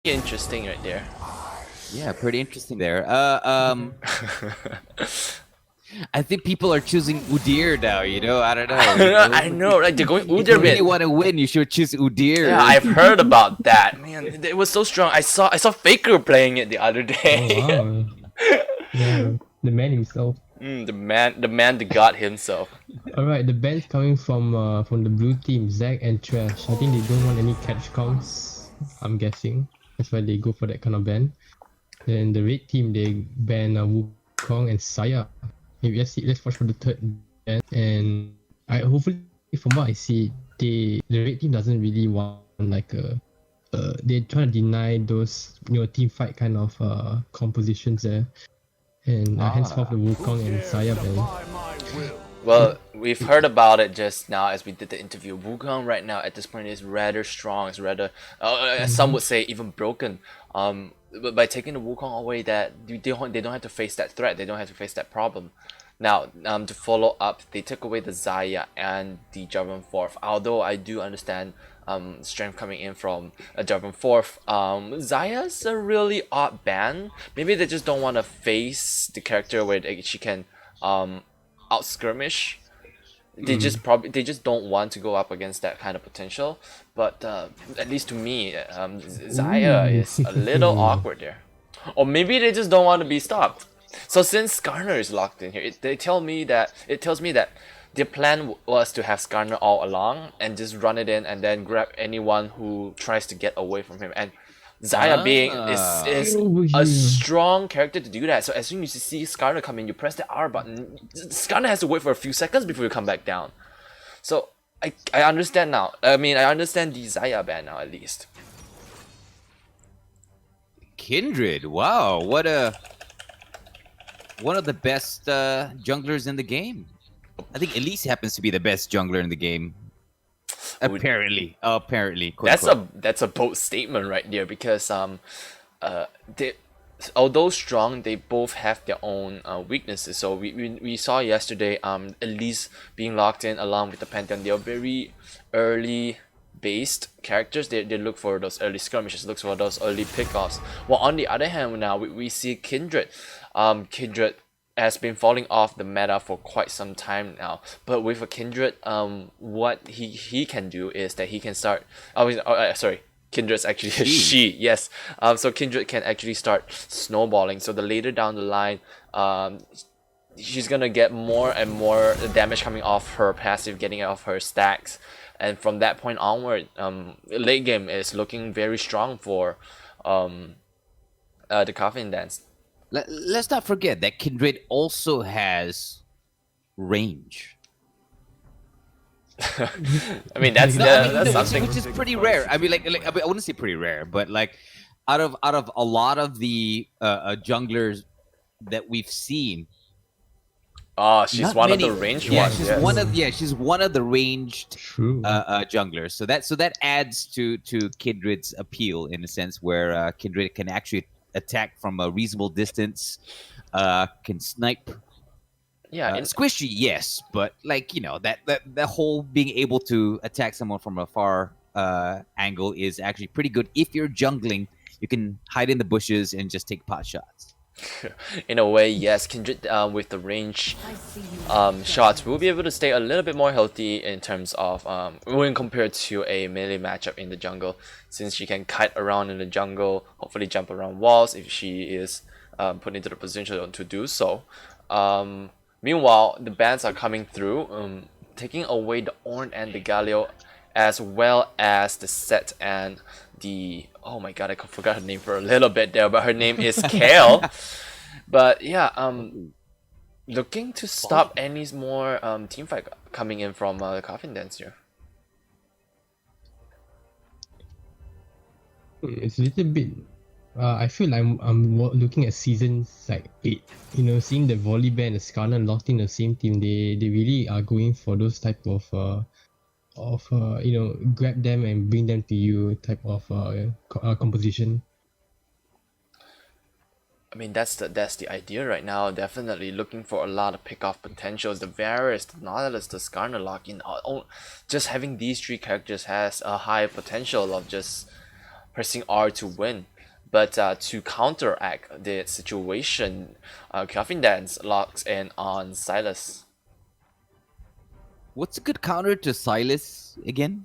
Interesting right there. Yeah, pretty interesting there. I think people are choosing Udyr now. I don't know. I know, right? They're going If you Udyr really mid. want to win, you should choose Udyr. Yeah, I've heard about that. Man, it was so strong. I saw Faker playing it the other day. Oh wow. Yeah, the man himself. The god himself. Alright, the ban's coming from the blue team, Zack and Trash. I think they don't want any catch counts, I'm guessing. That's why they go for that kind of ban. Then the red team, they ban Wukong and Saya. Maybe let's watch for the third ban. And hopefully from what I see, the red team doesn't really want like they're trying to deny those team fight kind of compositions there. And henceforth the Wukong and Saya ban. Well, we've heard about it just now as we did the interview. Wukong right now at this point is rather strong. It's rather, some would say even broken. But by taking the Wukong away, that they don't have to face that threat. They don't have to face that problem. Now, to follow up, they took away the Xayah and the Jarvan Fourth. Although I do understand strength coming in from a Jarvan Fourth. Xayah's a really odd ban. Maybe they just don't want to face the character where she can out skirmish. They just don't want to go up against that kind of potential. But at least to me, Xayah is a little awkward there. Or maybe they just don't want to be stopped. So since Skarner is locked in here, it tells me that their plan was to have Skarner all along and just run it in and then grab anyone who tries to get away from him. And Xayah being is a strong character to do that. So as soon as you see Skarner come in, you press the R button. Skarner has to wait for a few seconds before you come back down. So I understand now. I mean, I understand the Xayah ban now at least. Kindred, wow, one of the best junglers in the game. I think Elise happens to be the best jungler in the game. Apparently, quote, That's a bold statement right there because they, although strong, they both have their own weaknesses. So we saw yesterday Elise being locked in along with the Pantheon. They are very early based characters. They look for those early skirmishes, look for those early pickoffs. While on the other hand, now we see Kindred. Kindred has been falling off the meta for quite some time now. But with a Kindred, what he can do is that he can start. Sorry. Kindred's actually a she, yes. So Kindred can actually start snowballing. So the later down the line, she's gonna get more and more damage coming off her passive, getting off her stacks, and from that point onward, late game is looking very strong for the Coffin dance. Let's not forget that Kindred also has range. I mean, that's something which is pretty rare. I mean, I wouldn't say pretty rare, but like out of a lot of the junglers that we've seen. Oh, she's one of the ranged ones. She's one of the ranged True. junglers. So that adds to Kindred's appeal in a sense where Kindred can actually attack from a reasonable distance, can snipe. Yeah, squishy, yes, but like that whole being able to attack someone from a far angle is actually pretty good. If you're jungling, you can hide in the bushes and just take pot shots. In a way, yes, Kindred with the range shots will be able to stay a little bit more healthy in terms of when compared to a melee matchup in the jungle, since she can kite around in the jungle, hopefully jump around walls if she is put into the position to do so. Meanwhile, the bans are coming through, taking away the Ornn and the Galio, as well as the Set and the... Oh my god, I forgot her name for a little bit there, but her name is Kale. But yeah, looking to stop any more team fight coming in from the Coffin Dance here. It's a little bit. I feel like I'm looking at seasons like 8. Seeing the volley band and Skarner locked in the same team, they really are going for those type of grab them and bring them to you type of composition. I mean, that's the idea right now. Definitely looking for a lot of pick-off potentials. The Varus, the Nautilus, the Skarner lock-in. Just having these three characters has a high potential of just pressing R to win. But to counteract the situation, Coffin Dance locks in on Silas. What's a good counter to Silas again?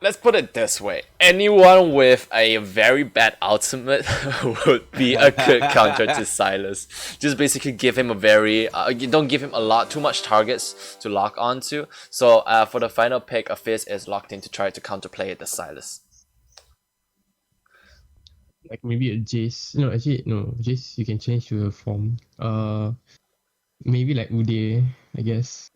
Let's put it this way. Anyone with a very bad ultimate would be a good counter to Silas. Just basically give him a very... you don't give him too much targets to lock onto. So for the final pick, a Fizz is locked in to try to counterplay the Silas. Like maybe a Jace. No, actually no. Jace you can change to a form. Maybe like Uday, I guess.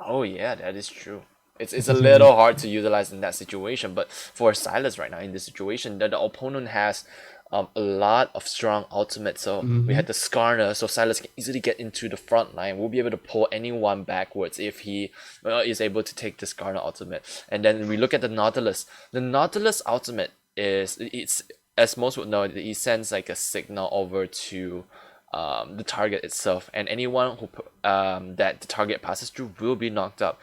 Oh yeah, that is true. It's a little hard to utilize in that situation, but for Silas right now in this situation, the opponent has a lot of strong ultimates. So we had the Skarner, so Silas can easily get into the front line. We'll be able to pull anyone backwards if he is able to take the Skarner ultimate. And then we look at the Nautilus. The Nautilus ultimate it's as most would know, it sends like a signal over to the target itself, and anyone who that the target passes through will be knocked up.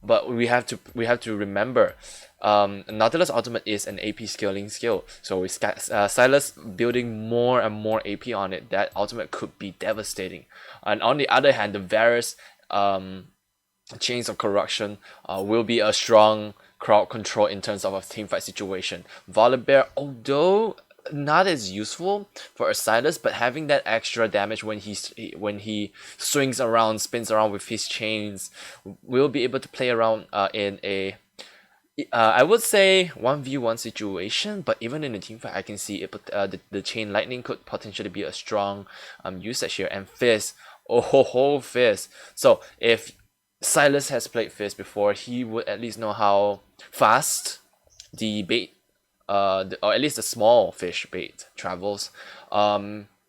But we have to remember, Nautilus ultimate is an AP scaling skill. So with Silas building more and more AP on it, that ultimate could be devastating. And on the other hand, the Varus Chains of Corruption will be a strong crowd control in terms of a teamfight situation. Volibear, although not as useful for a Silas, but having that extra damage when he swings around, spins around with his chains, will be able to play around in a I would say 1v1 situation, but even in a team fight, I can see it. The chain lightning could potentially be a strong usage here, and Fizz, Fizz. So if Silas has played Fizz before, he would at least know how fast the bait, or at least the small fish bait travels.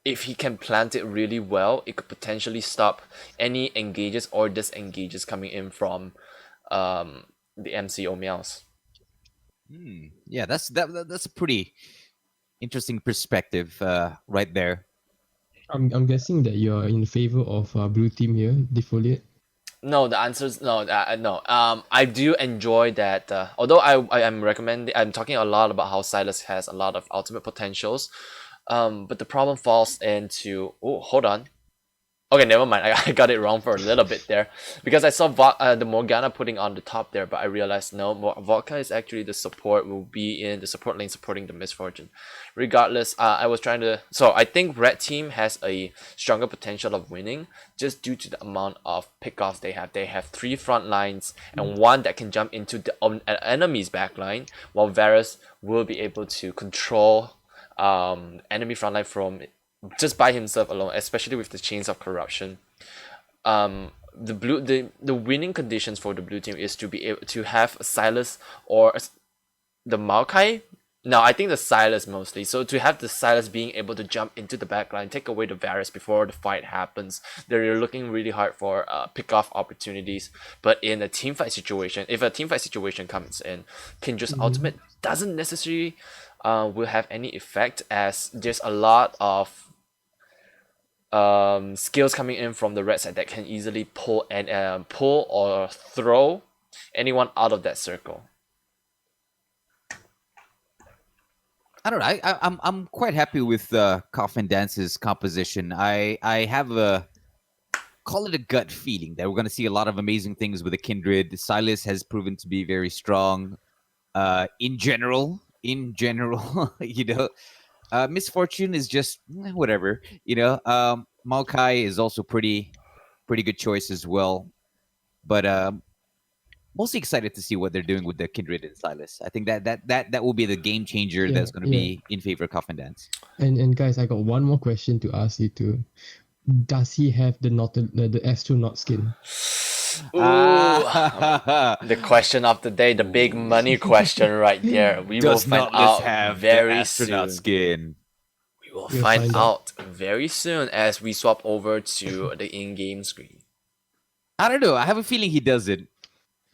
If he can plant it really well, it could potentially stop any engages or disengages coming in from the MCO Miaos. Yeah, that's a pretty interesting perspective right there. I'm guessing that you're in favor of blue team here, Defoliate. No, the answer is no. No. I do enjoy that. Although I am recommending, I'm talking a lot about how Silas has a lot of ultimate potentials. But the problem falls into... Oh, hold on. Okay, never mind. I got it wrong for a little bit there, because I saw the Morgana putting on the top there, but I realized no, Vodka is actually the support, will be in the support lane supporting the Misfortune. Regardless, I was trying to... So I think Red Team has a stronger potential of winning just due to the amount of pickoffs they have. They have 3 front lines and 1 that can jump into the enemy's back line, while Varus will be able to control enemy frontline from just by himself alone, especially with the Chains of Corruption. The winning conditions for the blue team is to be able to have Silas or the Maokai. No, I think the Silas mostly. So to have the Silas being able to jump into the backline, take away the Varus before the fight happens, they're looking really hard for pick-off opportunities. But in a teamfight situation, if a teamfight situation comes in, Kindra's ultimate doesn't necessarily will have any effect, as there's a lot of skills coming in from the red side that can easily pull or throw anyone out of that circle. I don't know. I'm quite happy with Coffin Dance's composition. I have a, call it a gut feeling that we're going to see a lot of amazing things with the Kindred. Silas has proven to be very strong. In general, you know. Misfortune is just whatever, you know. Maokai is also pretty good choice as well, but mostly excited to see what they're doing with the Kindred and Silas. I think that will be the game changer that's going to be in favor of Coffin Dance. And guys, I got one more question to ask you too. Does he have the astronaut skin? Ooh, the question of the day, the big money question right there. We will find out very soon. Skin. We'll find out very soon as we swap over to the in-game screen. I don't know. I have a feeling he doesn't.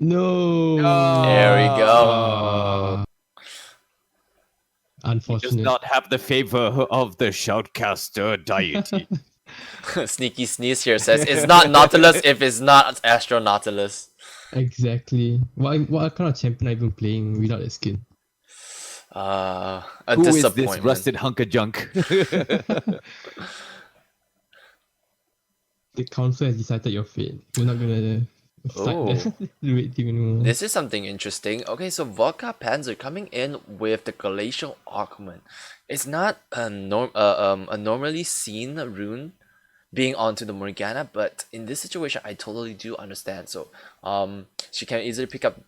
No. There we go. Unfortunate. He does not have the favor of the shoutcaster deity. Sneaky Sneeze here says it's not Nautilus if it's not Astro Nautilus. Exactly. What kind of champion are you even playing without a skin? A Who is this disappointment. rusted hunk of junk? The council has decided your fate. We're not gonna fight the red team anymore. This is something interesting. Okay, so Vodka Panzer coming in with the Glacial Augment. It's not a normally seen rune being onto the Morgana, but in this situation, I totally do understand. So, she can easily pick up.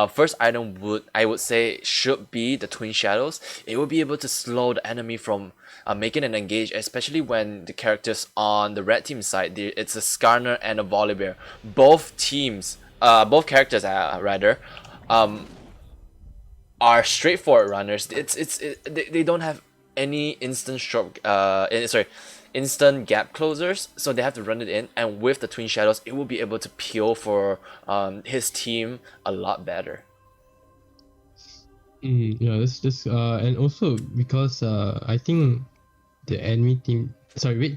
First item I would say should be the Twin Shadows. It will be able to slow the enemy from making an engage, especially when the characters on the red team side, it's a Skarner and a Volibear. Both teams, both characters rather, are straightforward runners. They don't have any instant instant gap closers, so they have to run it in, and with the Twin Shadows it will be able to peel for his team a lot better. Yeah, that's just and also because I think the red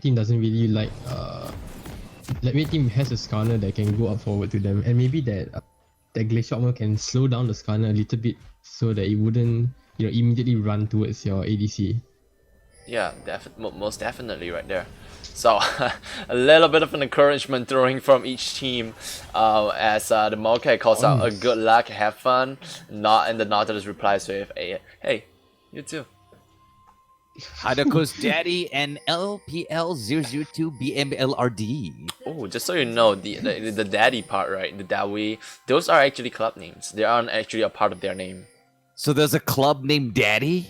team doesn't really like red team has a Skarner that can go up forward to them, and maybe that Glacial Armor can slow down the Skarner a little bit so that it wouldn't immediately run towards your ADC. Yeah, most definitely right there. So a little bit of an encouragement throwing from each team as the TheMoeHawk calls out a good luck, have fun. And the Nautilus replies with a hey, you too. Hadako's daddy and LPL002BMLRD. Oh, just so you know, the daddy part, right? The Dawi, those are actually club names. They aren't actually a part of their name. So there's a club named Daddy?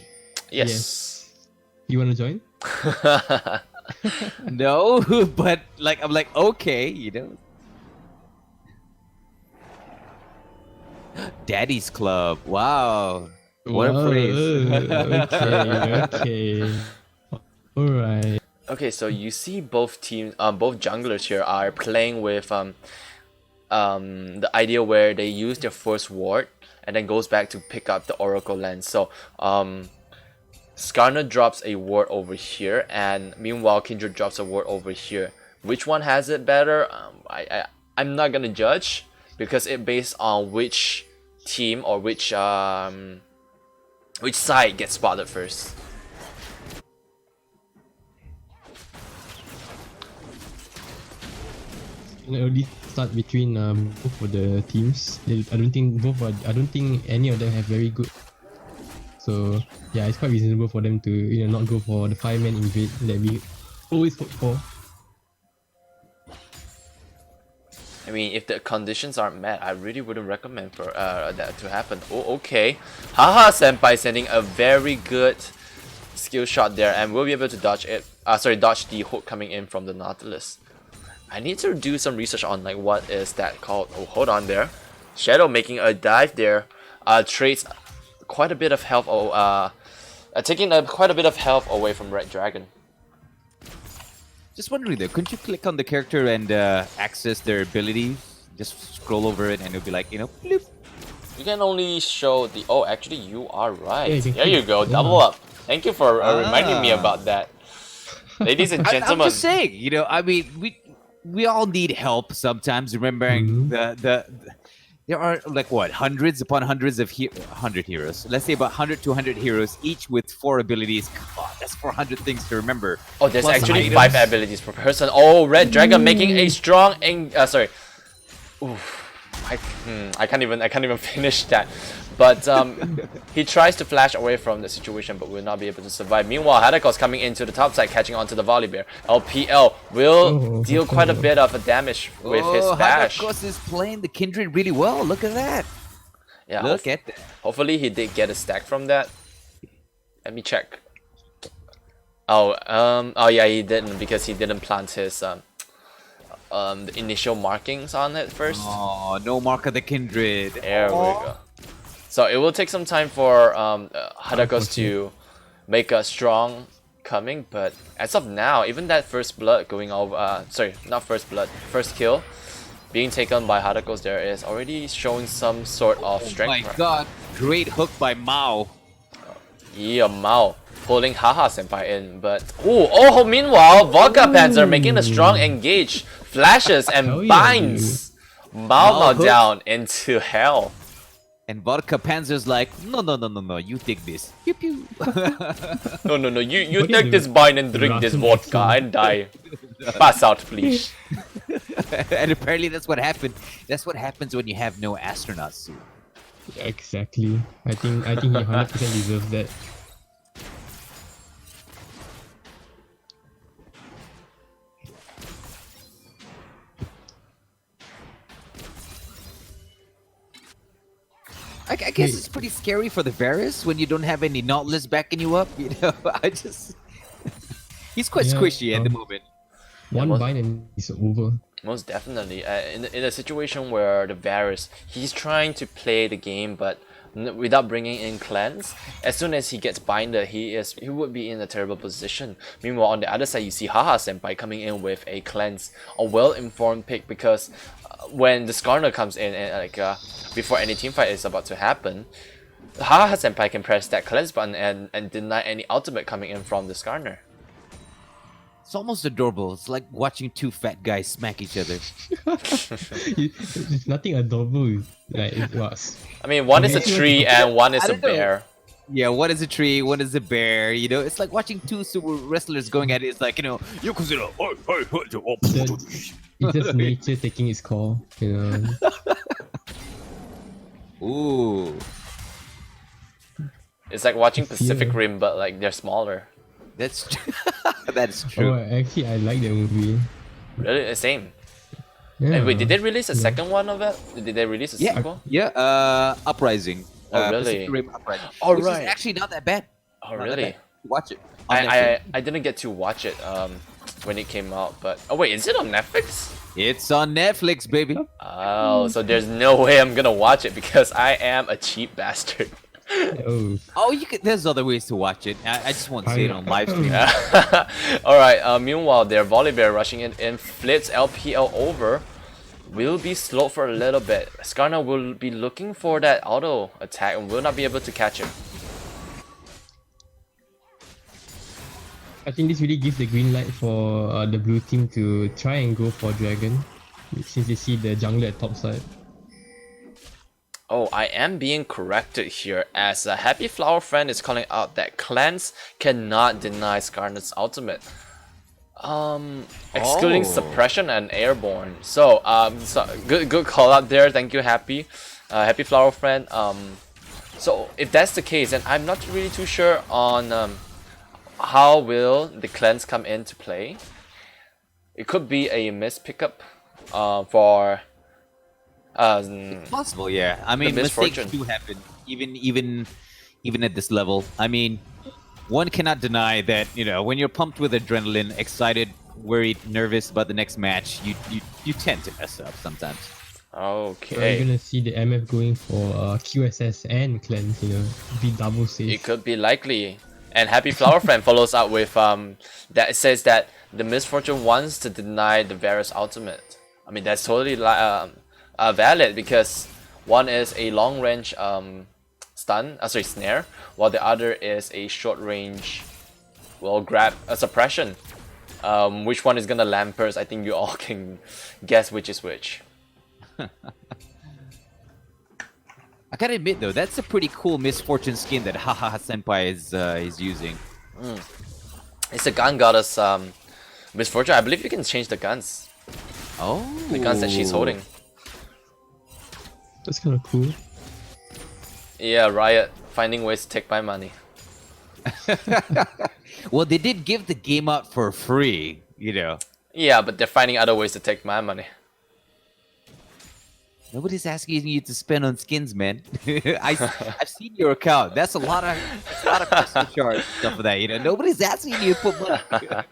Yes. You wanna join? No, but I'm like, okay, Daddy's Club. Wow. What a phrase. Okay. Alright. Okay, so you see both teams, both junglers here are playing with the idea where they use their first ward and then goes back to pick up the Oracle Lens. So Skarner drops a ward over here, and meanwhile Kindred drops a ward over here. Which one has it better? I'm not gonna judge because it based on which team or which side gets spotted first. Early start between both of the teams. I don't think any of them have very good. So yeah, it's quite reasonable for them to not go for the 5-man invade that we always hope for. I mean, if the conditions aren't met, I really wouldn't recommend for that to happen. Oh, okay. Haha Senpai sending a very good skill shot there, and we'll be able to dodge it. Dodge the hook coming in from the Nautilus. I need to do some research on what is that called. Oh, hold on there. Shadow making a dive there. Trades quite a bit of health. Taking quite a bit of health away from Red Dragon. Just wondering though, couldn't you click on the character and access their abilities? Just scroll over it and it'll be like, bloop. You can only show the. Oh, actually, you are right. Yeah, there you go. Double up. Thank you for reminding me about that. Ladies and gentlemen. I'm just saying, I mean, we all need help sometimes. Remembering there are hundreds upon hundreds of 100 heroes. Let's say about 100 to 100 heroes, each with 4 abilities. Come on, that's 400 things to remember. Oh, there's Plus actually items. 5 abilities per person. Oh, Red Dragon making a strong sorry. Oof. I can't even finish that. But he tries to flash away from the situation, but will not be able to survive. Meanwhile, Hadako's coming into the top side, catching onto the Volibear. LPL will deal quite a bit of damage with his bash. Hadakos is playing the Kindred really well. Look at that. Yeah, Look at that. hopefully he did get a stack from that. Let me check. Oh yeah, he didn't, because he didn't plant his the initial markings on it first. Oh, no mark of the Kindred. There we go. So it will take some time for Hadakos to make a strong coming, but as of now, even that first blood going over, sorry, not first blood, first kill being taken by Hadakos there is already showing some sort of strength. Oh my god, great hook by Miao. Yeah, Miao pulling Haha Senpai in, but meanwhile, Vodka Panzer making a strong engage, flashes and binds Miao down into hell. And Vodka Panzer's like, no, you take this. Pew pew. No, you What is take the this wine and drink this Russian vodka accent? and die. Pass out, please. And apparently that's what happened. That's what happens when you have no astronaut suit. Exactly. I think he 100% deserves that. I guess it's pretty scary for the Varus when you don't have any Nautilus backing you up. You know, he's quite Yeah, squishy at the moment. One most- bind and it's over. Most definitely. In a situation where the Varus, he's trying to play the game, but without bringing in cleanse, as soon as he gets binded, he would be in a terrible position. Meanwhile, on the other side, you see Haha Senpai coming in with a cleanse, a well-informed pick, because when the Skarner comes in and before any team fight is about to happen, Haha Senpai can press that cleanse button and deny any ultimate coming in from the Skarner. It's almost adorable. It's like watching two fat guys smack each other. It's nothing adorable. Like it was. I mean, one is a tree and one is I a don't know. bear. Yeah, one is a tree, one is a bear. You know, it's like watching two super wrestlers going at it. It's like, you know, Yokozuna. It's just nature taking its call, you know. Ooh. It's like watching Pacific Yeah. Rim, but like they're smaller. That's that's Oh, true. actually, I like that movie. Really, same. Yeah. And wait, did they release a second one of it? Did they release a Yeah, sequel? yeah. Uprising. Oh, really? Pacific Rim Uprising. Oh, Which right. is actually not that bad. Oh, Not that really? bad. Watch it. on Netflix. I didn't get to watch it when it came out, but oh wait, is it on Netflix? It's on Netflix, baby. Oh, so there's no way I'm gonna watch it because I am a cheap bastard. Oh, Oh, you could. There's other ways to watch it. I just won't say it on live stream. Alright, meanwhile, their Volibear rushing in flits LPL over. Will be slowed for a little bit. Skarner will be looking for that auto attack and will not be able to catch him. I think this really gives the green light for the blue team to try and go for Dragon, since they see the jungler at top side. Oh, I am being corrected here as a Happy Flower Friend is calling out that Cleanse cannot deny Skarner's ultimate. Excluding Oh. Suppression and Airborne. So, good call out there. Thank you, Happy. Happy Flower Friend. So if that's the case, then I'm not really too sure on how will the Cleanse come into play. It could be a miss pickup for Possible, yeah. I mean, The mistakes misfortune. do happen, even at this level. I mean, one cannot deny that, you know, when you're pumped with adrenaline, excited, worried, nervous about the next match, you tend to mess up sometimes. So you're Okay. gonna see the MF going for QSS and Cleanse, you know, be double safe. It could be likely. And Happy Flower Friend follows up with that it says that the Misfortune wants to deny the Varus ultimate. I mean that's totally valid because one is a long range snare, while the other is a short range, well, grab a suppression. Which one is gonna land first? I think you all can guess which is which. I gotta admit though, that's a pretty cool Misfortune skin that Haha Senpai is using. It's a gun goddess Misfortune. I believe you can change the guns. Oh, The guns that she's holding. That's kind of cool. Yeah, Riot finding ways to take my money. Well, they did give the game out for free, you know. Yeah, but they're finding other ways to take my money. Nobody's asking you to spend on skins, man. I've seen your account. That's a lot of personal charge stuff for that. You know, nobody's asking you to put money.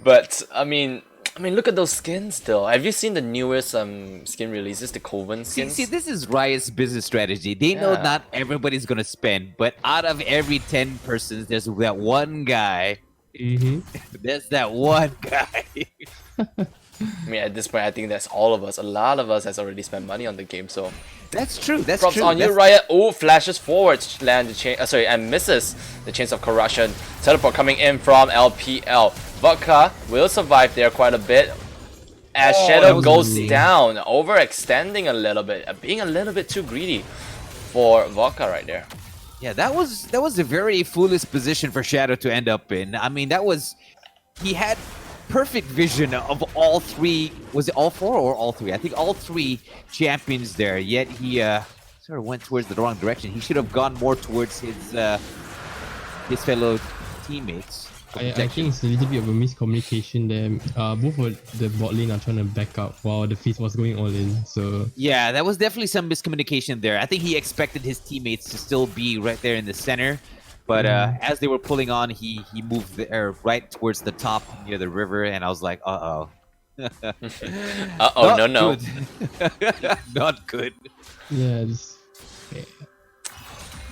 But I mean, look at those skins. Still, have you seen the newest skin releases, the Coven skins? See, this is Riot's business strategy. They know Yeah. not everybody's gonna spend, but out of every 10 persons, there's that one guy. Mm-hmm. There's that one guy. I mean, at this point, I think that's all of us. A lot of us has already spent money on the game. So That's true. That's props true. on you, Riot. Oh, flashes forward, land the chain. And misses the chains of corruption. Teleport coming in from LPL. Vodka will survive there quite a bit. as that Shadow was goes insane. down, overextending a little bit, being a little bit too greedy for Vodka right there. Yeah, that was a very foolish position for Shadow to end up in. I mean, he had perfect vision of all three. Was it all four or all three? I think all three champions there. Yet he sort of went towards the wrong direction. He should have gone more towards his fellow teammates. I think it's a little bit of a miscommunication there. Both of the bot lane are trying to back up while the face was going all in. So Yeah, that was definitely some miscommunication there. I think he expected his teammates to still be right there in the center, but as they were pulling on, he moved there right towards the top near the river, and I was like, uh-oh. Uh-oh, no. Good. Not good. yeah,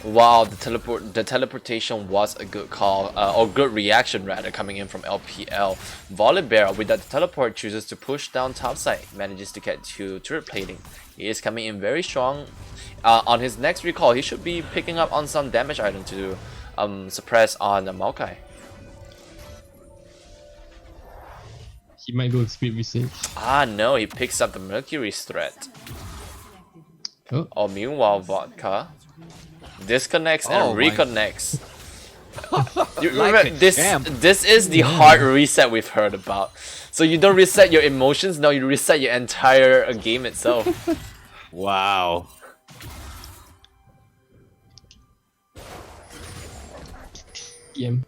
Wow, the teleportation was a good call, or good reaction rather, coming in from LPL. Volibear, with that teleport, chooses to push down topside, manages to get to turret plating. He is coming in very strong. On his next recall, he should be picking up on some damage item to suppress on Maokai. he might go with Spirit Visage. Ah no, he picks up the Mercury's threat. Oh, Oh, meanwhile, Vodka disconnects Oh and my- reconnects. You Like remember, a this champ. this is the hard reset we've heard about. So you don't reset your emotions, no, you reset your entire game itself. Wow. TM.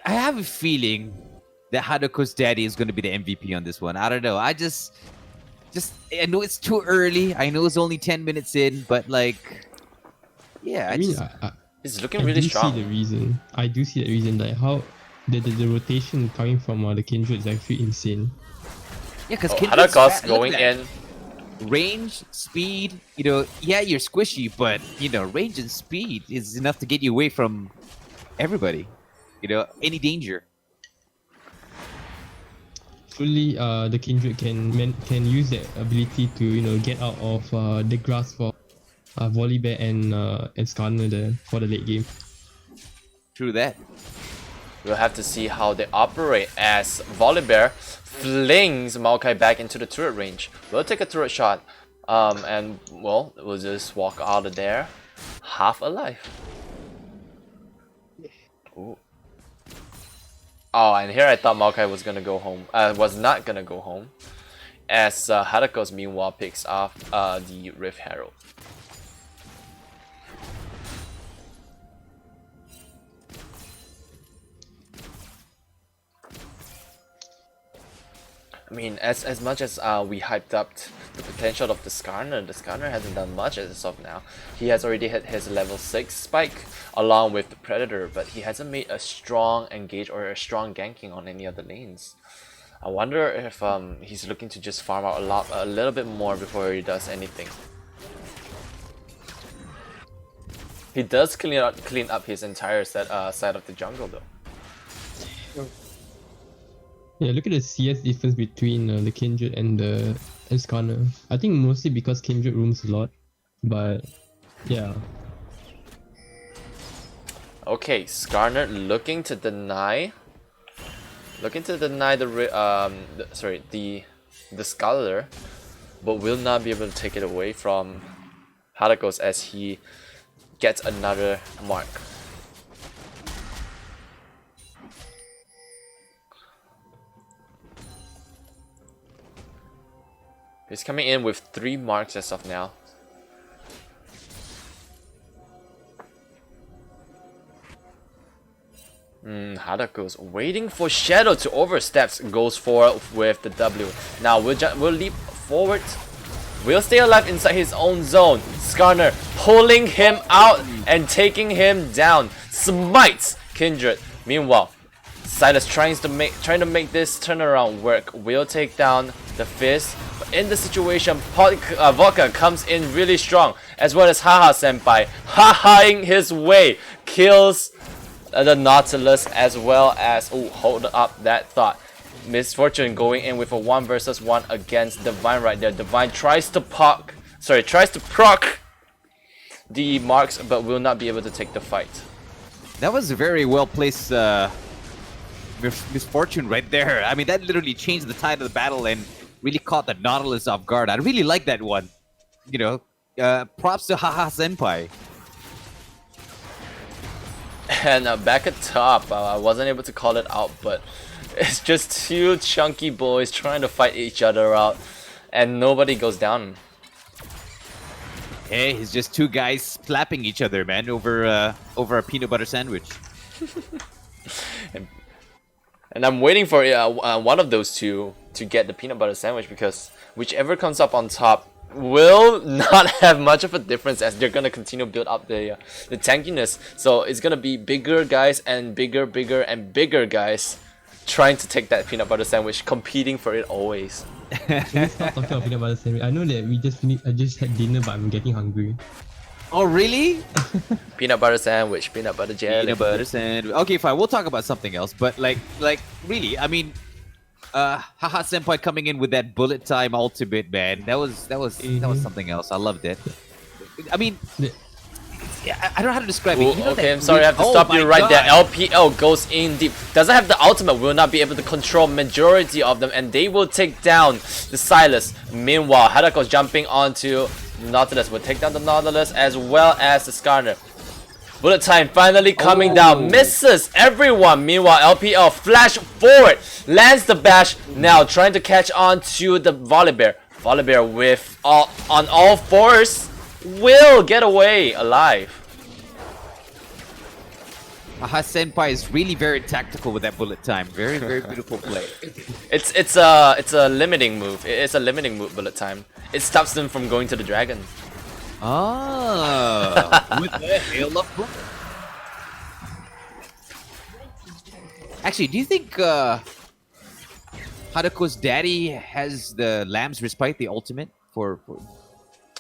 I have a feeling that Hadoko's daddy is going to be the MVP on this one. I don't know. I know it's too early. I know it's only 10 minutes in, but like, yeah. I mean, He's looking I really do strong. see the reason. I do see the reason, like how the rotation coming from the Kindred is actually insane. Yeah, because Hadakos going in. Range, speed, yeah, you're squishy, but range and speed is enough to get you away from everybody. Any danger. Fully, the Kindred can use that ability to get out of the grasp for Volibear and Skarner there for the late game. True that. We'll have to see how they operate as Volibear flings Maokai back into the turret range. We'll take a turret shot, and well, we'll just walk out of there half alive. Ooh. Oh, and here I thought Maokai was gonna go home. Was not gonna go home, as Hadakos meanwhile picks off the Rift Herald. I mean, as much as we hyped up the potential of the Skarner hasn't done much as of now. He has already hit his level 6 spike along with the Predator, but he hasn't made a strong engage or a strong ganking on any of the lanes. I wonder if he's looking to just farm out a little bit more before he does anything. He does clean up his entire side of the jungle though. Yeah, look at the CS difference between the Kindred and the Skarner. I think mostly because Kindred roams a lot, but yeah. Okay, Skarner looking to deny the Scholar, but will not be able to take it away from Hadakos as he gets another mark. He's coming in with 3 marks as of now. Hadako's waiting for Shadow to oversteps, goes for with the W. Now we'll leap forward. We'll stay alive inside his own zone. Skarner pulling him out and taking him down. Smites Kindred. Meanwhile, Silas trying to make this turnaround work. Will take down the Fist. But in the situation, Vodka comes in really strong, as well as Haha Senpai. Ha-haing his way. Kills the Nautilus as well as... Oh, hold up that thought. Misfortune going in with a 1 versus 1 against Divine right there. Divine tries to proc the marks, but will not be able to take the fight. That was a very well placed misfortune right there. I mean, that literally changed the tide of the battle and really caught the Nautilus off guard. I really like that one. You know, props to Haha Senpai. And back at top, I wasn't able to call it out, but it's just two chunky boys trying to fight each other out, and nobody goes down. Hey, it's just two guys slapping each other, man, over a peanut butter sandwich. And I'm waiting for one of those two to get the peanut butter sandwich, because whichever comes up on top will not have much of a difference, as they're gonna continue to build up the tankiness. So it's gonna be bigger guys and bigger and bigger guys trying to take that peanut butter sandwich, competing for it always. Can we stop talking about peanut butter sandwich? I know that we just finished. I just had dinner, but I'm getting hungry. Oh, really? Peanut butter sandwich, peanut butter jelly. Peanut butter sandwich. Okay, fine. We'll talk about something else. But like really, I mean, Haha Senpai coming in with that bullet time ultimate, man. That was something else. I loved it. I mean, yeah, I don't know how to describe it. You know okay, I'm sorry, I have to stop you right there. LPL goes in deep. Doesn't have the ultimate, will not be able to control majority of them, and they will take down the Silas. Meanwhile, Hadako's jumping onto Nautilus, will take down the Nautilus as well as the Skarner. Bullet time finally coming down, misses everyone. Meanwhile, LPL flash forward, lands the bash, now trying to catch on to the Volibear. Volibear with on all fours will get away alive. Haha Senpai is really very tactical with that bullet time. Very beautiful play. It's a limiting move. It's a limiting move, bullet time. It stops them from going to the dragon. Ah, with the hail of bullet. Actually, do you think Hadako's daddy has the Lamb's Respite, the ultimate for?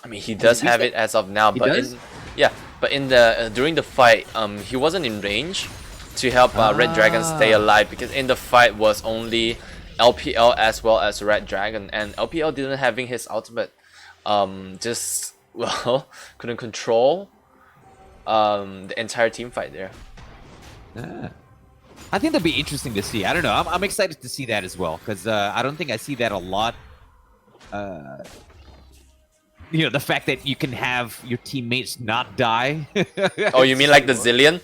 I mean, he does have it as of now, but in the during the fight, he wasn't in range to help Red Dragon stay alive, because in the fight was only LPL as well as Red Dragon, and LPL didn't having his ultimate, just well couldn't control the entire team fight there. I think that'd be interesting to see. I don't know. I'm excited to see that as well, because I don't think I see that a lot. You know, the fact that you can have your teammates not die. Oh, you mean like the Zillion?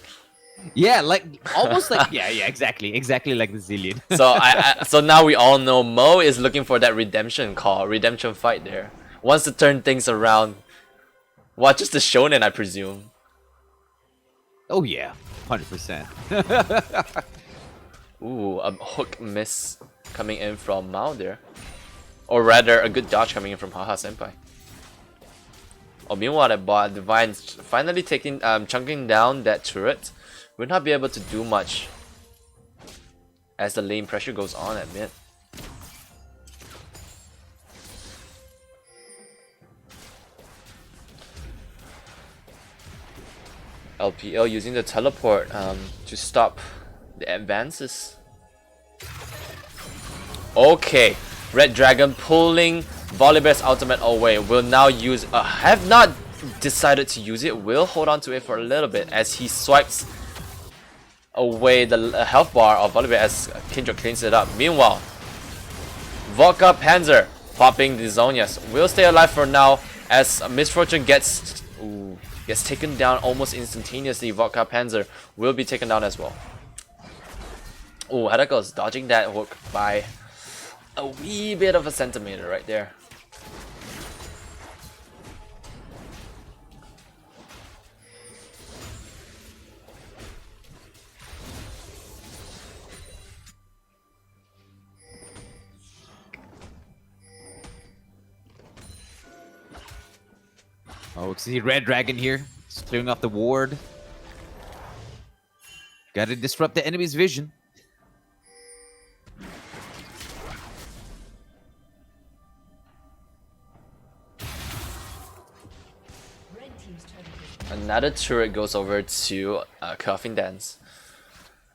Yeah, like almost like yeah, exactly like the Zillion. So so now we all know Mo is looking for that redemption call, redemption fight there. Wants to turn things around. Watches the Shonen, I presume. Oh yeah, 100%. Ooh, a hook miss coming in from Mao there. Or rather, a good dodge coming in from Haha Senpai. Oh, meanwhile, that bot Divine's finally taking, chunking down that turret. Will not be able to do much as the lane pressure goes on at mid. LPL using the teleport to stop the advances. Okay, Red Dragon pulling Volibear's ultimate away. Will now use have not decided to use it. Will hold on to it for a little bit as he swipes away the health bar of Volibear as Kindred cleans it up. Meanwhile, Vodka Panzer popping the Zonias will stay alive for now as Misfortune gets taken down almost instantaneously. Vodka Panzer will be taken down as well. Oh, Hadako's dodging that hook by a wee bit of a centimeter right there. Oh, see Red Dragon here, just clearing off the ward. Gotta disrupt the enemy's vision. Another turret goes over to Coffin Dance.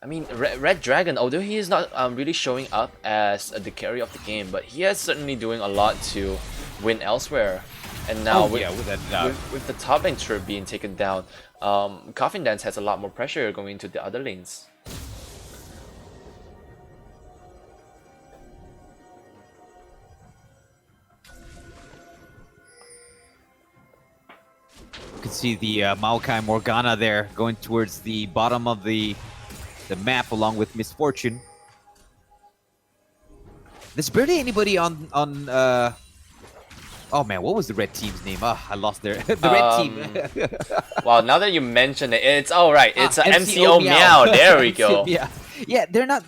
I mean, Red Dragon, although he is not really showing up as the carry of the game, but he is certainly doing a lot to win elsewhere. And now with the top lane turret being taken down, Coffin Dance has a lot more pressure going into the other lanes. can see the Maokai Morgana there going towards the bottom of the map along with Misfortune. There's barely anybody on oh man, what was the red team's name? I lost their the red team. Well, now that you mention it, it's right. It's a MCO MCO Miao. There we go. Yeah, they're not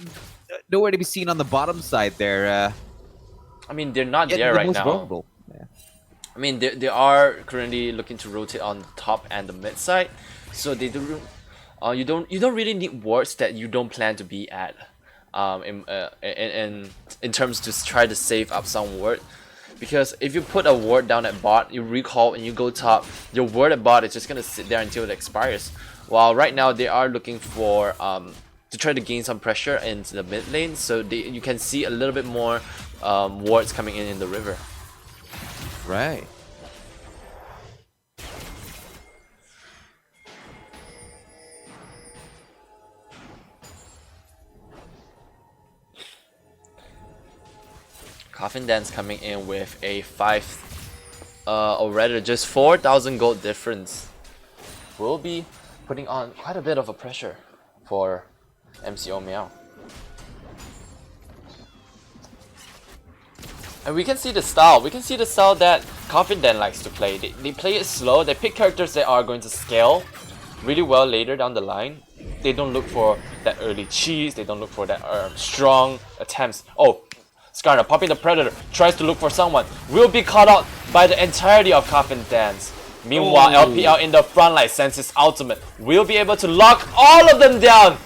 nowhere to be seen on the bottom side there. I mean, they're not Yeah, there the right most now. vulnerable. Yeah. I mean, they are currently looking to rotate on the top and the mid side, so they do. You don't really need wards that you don't plan to be at. In terms to try to save up some ward, because if you put a ward down at bot, you recall and you go top, your ward at bot is just gonna sit there until it expires. While right now they are looking for to try to gain some pressure into the mid lane, so you can see a little bit more wards coming in the river. Right. Coffin Dance coming in with a 5 or rather just 4,000 gold difference. Will be putting on quite a bit of a pressure for MCO Miao. And we can see the style. We can see the style that Coffin Dan likes to play. They play it slow. They pick characters that are going to scale really well later down the line. They don't look for that early cheese. They don't look for that strong attempts. Oh, Skarner popping the Predator. Tries to look for someone. Will be caught out by the entirety of Coffin Dance. Meanwhile, LPL in the front line sends his ultimate. Will be able to lock all of them down.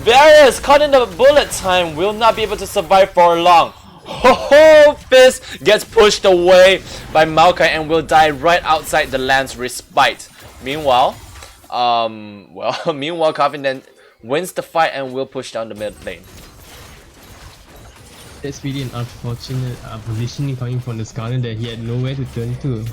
Varus caught in the bullet time. Will not be able to survive for long. Ho-ho! Fizz gets pushed away by Maokai and will die right outside the land's respite. Meanwhile, meanwhile Coffin then wins the fight and will push down the mid lane. That's really an unfortunate positioning coming from the Skarner that he had nowhere to turn to.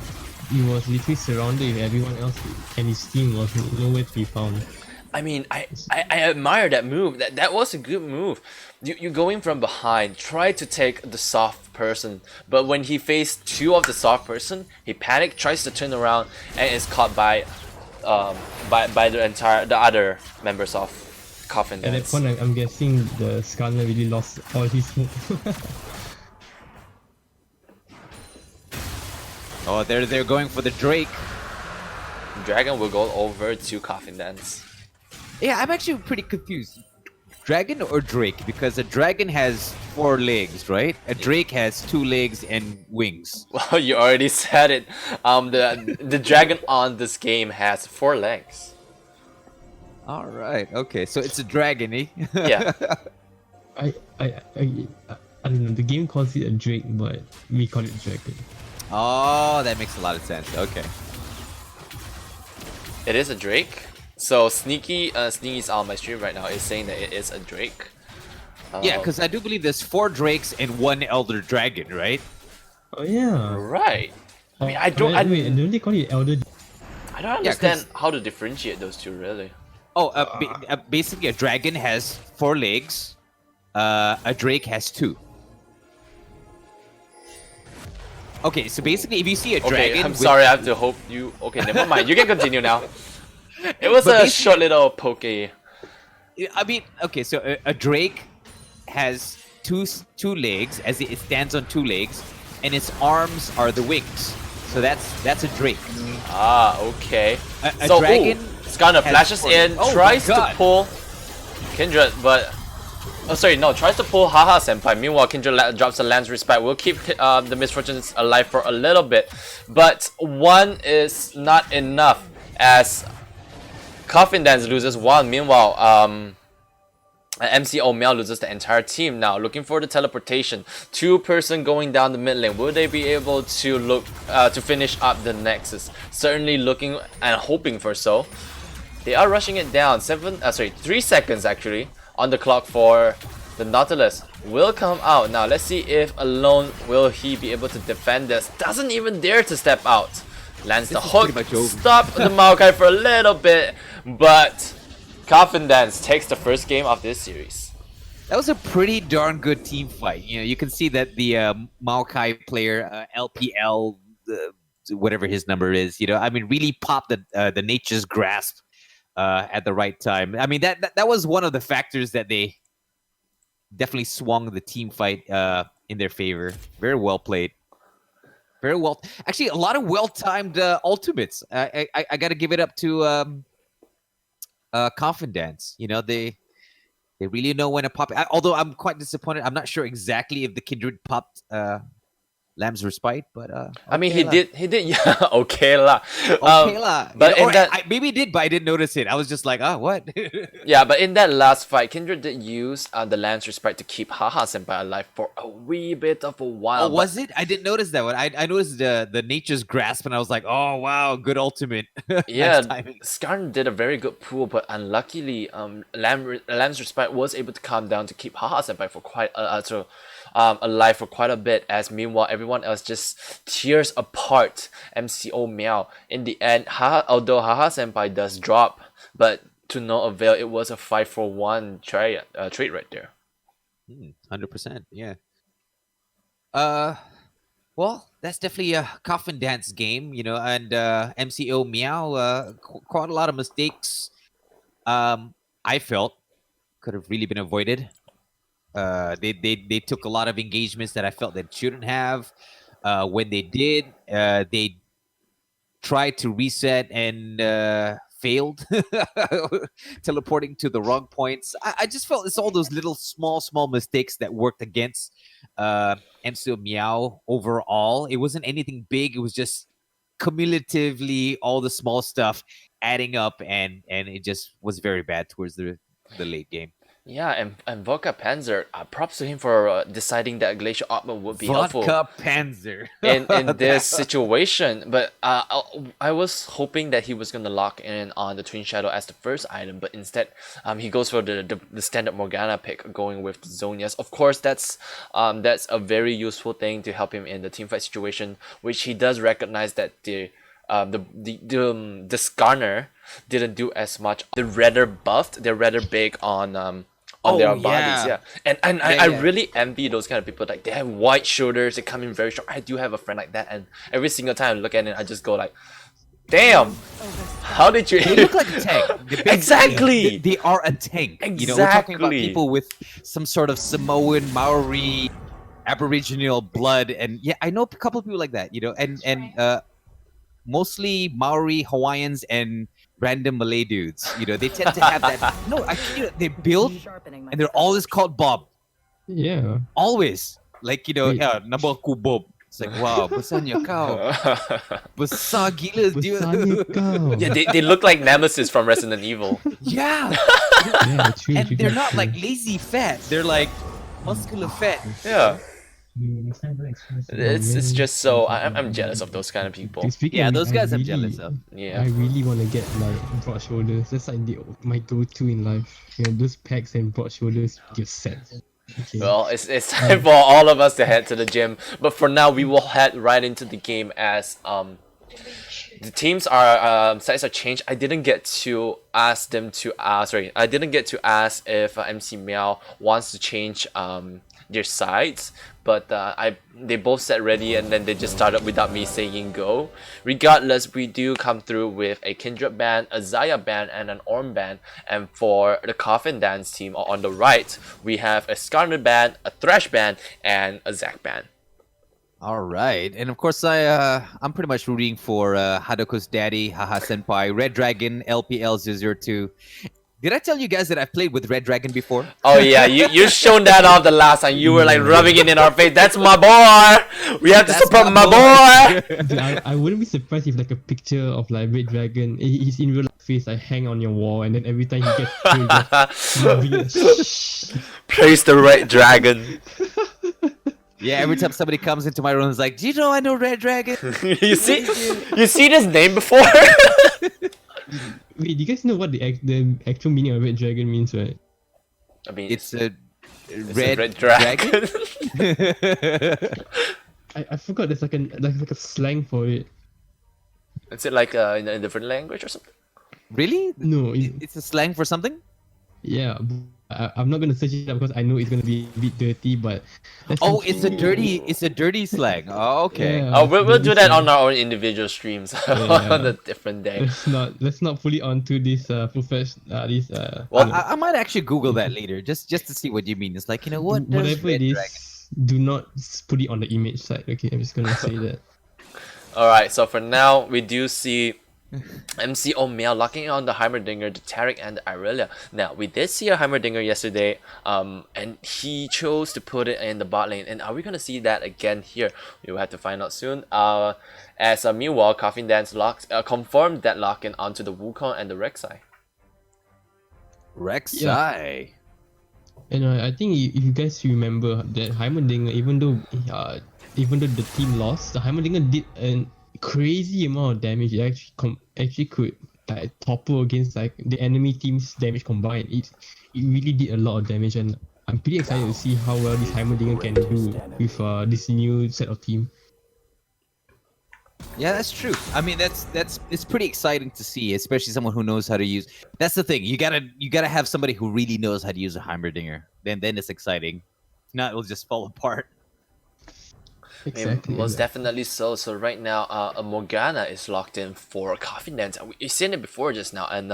He was literally surrounded with everyone else and his team was nowhere to be found. I mean, I admire that move. That was a good move. You go in from behind, try to take the soft person, but when he faced two of the soft person, he panicked, tries to turn around, and is caught by the other members of Coffin At that Dance. point, I'm guessing the Skarner really lost all his smoke. Oh, they're going for the Drake. Dragon will go over to Coffin Dance. Yeah, I'm actually pretty confused. Dragon or Drake? Because a dragon has 4 legs, right? A Drake has 2 legs and wings. Well, you already said it. The dragon on this game has 4 legs. All right. Okay. So it's a dragon, eh? Yeah. I don't know, the game calls it a Drake, but we call it Dragon. Oh, that makes a lot of sense. Okay. It is a Drake. So Sneaky's on my stream right now is saying that it is a Drake. Yeah, because I do believe there's 4 Drakes and 1 Elder Dragon, right? Oh yeah. Right. I mean, Wait, don't they call it Elder? I don't understand how to differentiate those two really. Oh, basically a dragon has 4 legs. A Drake has 2. Okay, so basically if you see a dragon... Okay, I'm sorry, I have to hope you... Okay, never mind. You can continue now. It was a short little poke. I mean, okay, so a Drake has two legs, as it stands on 2 legs, and its arms are the wings. So that's a Drake. Ah, okay. A So, dragon Skarner has flashes 4 in, legs. Oh my tries to God. pull Kindred, but... Oh, sorry, no, tries to pull Haha Senpai. Meanwhile, Kindred drops a Lance Respite. We'll keep the Misfortunes alive for a little bit. But 1 is not enough, as Coffin Dance loses 1. Meanwhile, MCO Miao loses the entire team now. Looking for the teleportation. 2-person going down the mid lane. Will they be able to look to finish up the Nexus? Certainly looking and hoping for so. They are rushing it down. 3 seconds actually on the clock for the Nautilus. Will come out now. Let's see if alone will he be able to defend this. Doesn't even dare to step out. Lands the hook. Stop the Maokai for a little bit, but Coffin Dance takes the first game of this series. That was a pretty darn good team fight. You know, you can see that the Maokai player, LPL, whatever his number is. I mean, really pop the Nature's Grasp at the right time. I mean, that was one of the factors that they definitely swung the team fight in their favor. Very well played. Very well. Actually, a lot of well-timed ultimates. I got to give it up to Coffin Dance. They really know when to pop it. Although I'm quite disappointed. I'm not sure exactly if the Kindred popped Lamb's Respite, but I mean, okay he did, yeah, okay lah. Okay lah. But in that, maybe he did, but I didn't notice it. I was just like, what? yeah, but in that last fight, Kindred did use the Lance Respite to keep Haha Senpai alive for a wee bit of a while. Oh, was it? I didn't notice that one. I noticed the Nature's Grasp, and I was like, oh wow, good ultimate. Yeah, Nice timing. Skarn did a very good pull, but unluckily, Lamb's Respite was able to calm down to keep Haha Senpai for quite alive for quite a bit. As meanwhile, everyone else just tears apart MCO Miao. In the end, although Haha Senpai does drop, but to no avail. It was a 5-for-1 trade right there. 100%, yeah. Well, that's definitely a Coffin Dance game, and MCO Miao quite a lot of mistakes. I felt could have really been avoided. They took a lot of engagements that I felt that shouldn't have. When they did, they tried to reset and failed, teleporting to the wrong points. I just felt it's all those little small mistakes that worked against MCO Miao overall. It wasn't anything big. It was just cumulatively all the small stuff adding up, and it just was very bad towards the late game. Yeah, and Vodka Panzer, props to him for deciding that Glacial Oddman would be helpful Vodka Panzer in this situation. But I was hoping that he was going to lock in on the Twin Shadow as the first item, but instead he goes for the standard Morgana pick, going with Zonias. Of course, that's a very useful thing to help him in the teamfight situation, which he does recognize that the Skarner didn't do as much. They're rather buffed. They're rather big on their bodies. Yeah, and I really envy those kind of people. Like, they have wide shoulders. They come in very strong. I do have a friend like that, and every single time I look at it, I just go like, damn, how did you? They look like a tank. Exactly. They are a tank. Exactly. We're talking about people with some sort of Samoan, Maori, Aboriginal blood, and yeah, I know a couple of people like that. And mostly Maori, Hawaiians, and random Malay dudes. They tend to have that. No, they build, and they're always called Bob. Yeah. Always. Like, nama aku Bob. It's like, wow, besarnya kau. Besar gila dia. Besarnya kau. Yeah, they look like Nemesis from Resident Evil. Yeah. Yeah, true, And true, they're true, not true. like lazy fat. They're like muscular fat. Yeah, Oh, it's man. just so I'm jealous of those kind of people. Speaking Yeah, of those which, guys I'm jealous of. Yeah. I really want to get like broad shoulders. That's like my go-to in life. Those pecs and broad shoulders get set. Okay. Well, it's time for all of us to head to the gym. But for now, we will head right into the game as the teams are sides are changed. I didn't get to ask them to I didn't get to ask if MC Miao wants to change their sides, but they both set ready, and then they just started without me saying go. Regardless, we do come through with a Kindred band, a Zaya band, and an Orm band. And for the Coffin Dance team, on the right, we have a Skarner band, a Thresh band, and a Zack band. All right, and of course I'm pretty much rooting for Hadoko's daddy, Haha Senpai, Red Dragon, LPL002. Did I tell you guys that I've played with Red Dragon before? Oh yeah, you shown that off the last time. You were like rubbing it in our face. That's my boy. We have to That's support my my boy. Dude, I wouldn't be surprised if like a picture of like Red Dragon, he's in real face, like hang on your wall, and then every time he gets killed, he just Praise the Red Dragon. Yeah, every time somebody comes into my room, it's like, do you know I know Red Dragon? You see this name before? Wait, do you guys know what the actual meaning of Red Dragon means, right? I mean, It's a it's red, a red dragon. I forgot there's like a slang for it. Is it like in a different language or something? Really? No, It's a slang for something? yeah, I'm not gonna search it up because I know it's gonna be a bit dirty, but that's Oh, something- it's a dirty slang. Oh, okay. Yeah, Oh, we'll dirty do that on slang. our own individual streams Yeah. on a different day. Let's not fully onto this profession this Well, you know, I might actually Google that later, just to see what you mean. It's like, you know what? There's whatever it red dragon. is. Do not put it on the image side. Okay, I'm just gonna say that. Alright, so for now, we do see MCO Miao locking on the Heimerdinger, the Tarek, and the Irelia. Now, we did see a Heimerdinger yesterday, and he chose to put it in the bot lane. And are we going to see that again here? We will have to find out soon. Meanwhile, Coffin Dance confirmed that lock-in onto the Wukong and the Rek'Sai. Rek'Sai. And I think if you guys remember that Heimerdinger, even though the team lost, the Heimerdinger did a crazy amount of damage. It actually could topple against like the enemy team's damage combined. It really did a lot of damage, and I'm pretty excited to see how well this Heimerdinger can do with this new set of team. Yeah, that's true. I mean, it's pretty exciting to see, especially someone who knows how to use. That's the thing. You gotta have somebody who really knows how to use a Heimerdinger. Then it's exciting. If not, it'll just fall apart. Exactly. Most definitely so. So right now, a Morgana is locked in for Coffin Dance. We've seen it before just now, and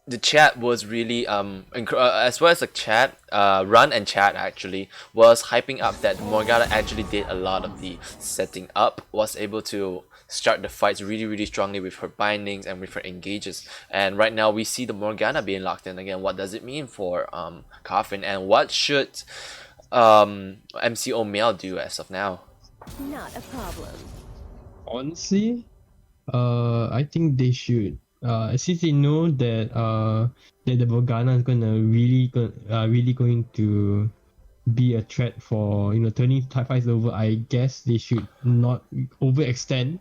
the chat was really as well as the chat run and chat actually was hyping up that Morgana actually did a lot of the setting up, was able to start the fights really strongly with her bindings and with her engages. And right now we see the Morgana being locked in again. What does it mean for Coffin, and what should MCO Miao do as of now? Not a problem. Honestly, I think they should. Since they know that that the Morgana is really going to be a threat for turning fights over. I guess they should not overextend,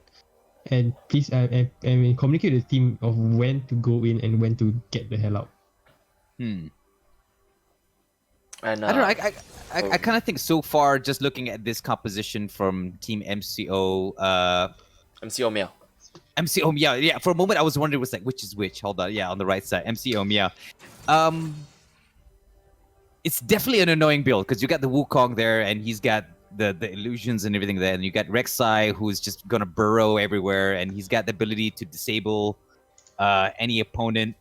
and please and communicate with the team of when to go in and when to get the hell out. Hmm. And I don't know. I kind of think so far, just looking at this composition from Team MCO, MCO Miao. MCO Miao. Yeah, for a moment I was wondering, was like, which is which? Hold on. Yeah, on the right side, MCO Miao. It's definitely an annoying build because you got the Wukong there, and he's got the illusions and everything there, and you got Rek'Sai who's just gonna burrow everywhere, and he's got the ability to disable any opponent.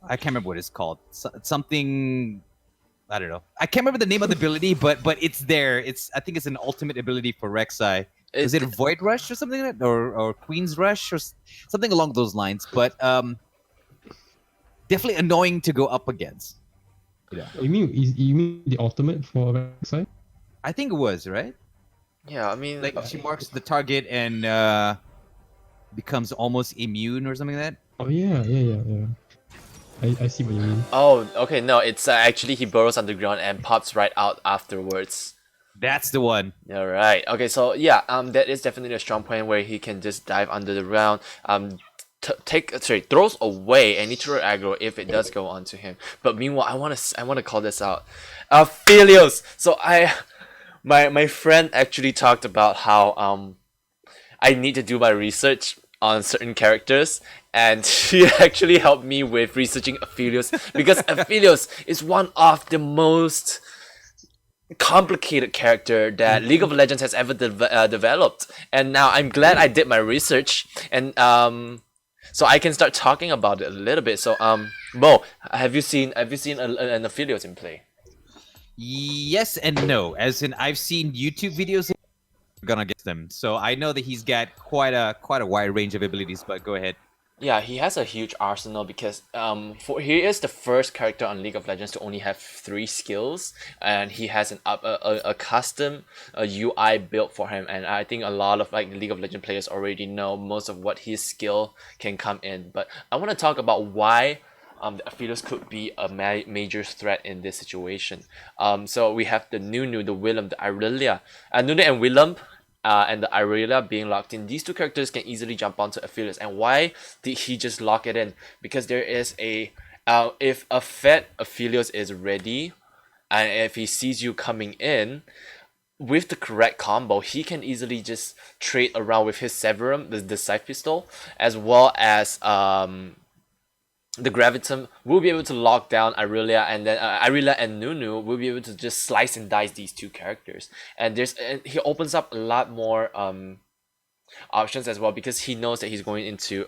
I can't remember what it's called. Something. I don't know. I can't remember the name of the ability, but it's there. I think it's an ultimate ability for Rek'Sai. Is it a Void Rush or something like that, or Queen's Rush or something along those lines? But definitely annoying to go up against. Yeah. You mean the ultimate for Rek'Sai? I think it was right. Yeah, I mean, Like she marks the target and becomes almost immune or something like that. Oh yeah. I see what you mean. oh, okay, no, it's actually he burrows underground and pops right out afterwards. That's the one. All right. Okay, so yeah, that is definitely a strong point where he can just dive under the ground, throws away any turret aggro if it does go onto him. But meanwhile, I wanna call this out, Philios. So my friend actually talked about how I need to do my research on certain characters, and she actually helped me with researching Aphelios because Aphelios is one of the most complicated character that League of Legends has ever developed. And now I'm glad I did my research, and so I can start talking about it a little bit. So Mo, have you seen an Aphelios in play? Yes and no. As in, I've seen YouTube videos. Gonna get them. So I know that he's got quite a wide range of abilities. But go ahead. Yeah, he has a huge arsenal because he is the first character on League of Legends to only have 3 skills, and he has a custom UI built for him. And I think a lot of like League of Legends players already know most of what his skill can come in. But I want to talk about why the Aphelios could be a major threat in this situation. So we have the Nunu, the Willem, the Irelia, Nunu and Willem. And the Irelia being locked in. These 2 characters can easily jump onto Aphelios. And why did he just lock it in? Because there is a if a fed Aphelios is ready, and if he sees you coming in with the correct combo, he can easily just trade around with his Severum, the Scythe Pistol, as well as the Gravitum will be able to lock down Irelia, and then Irelia and Nunu will be able to just slice and dice these two characters. And he opens up a lot more options as well, because he knows that he's going into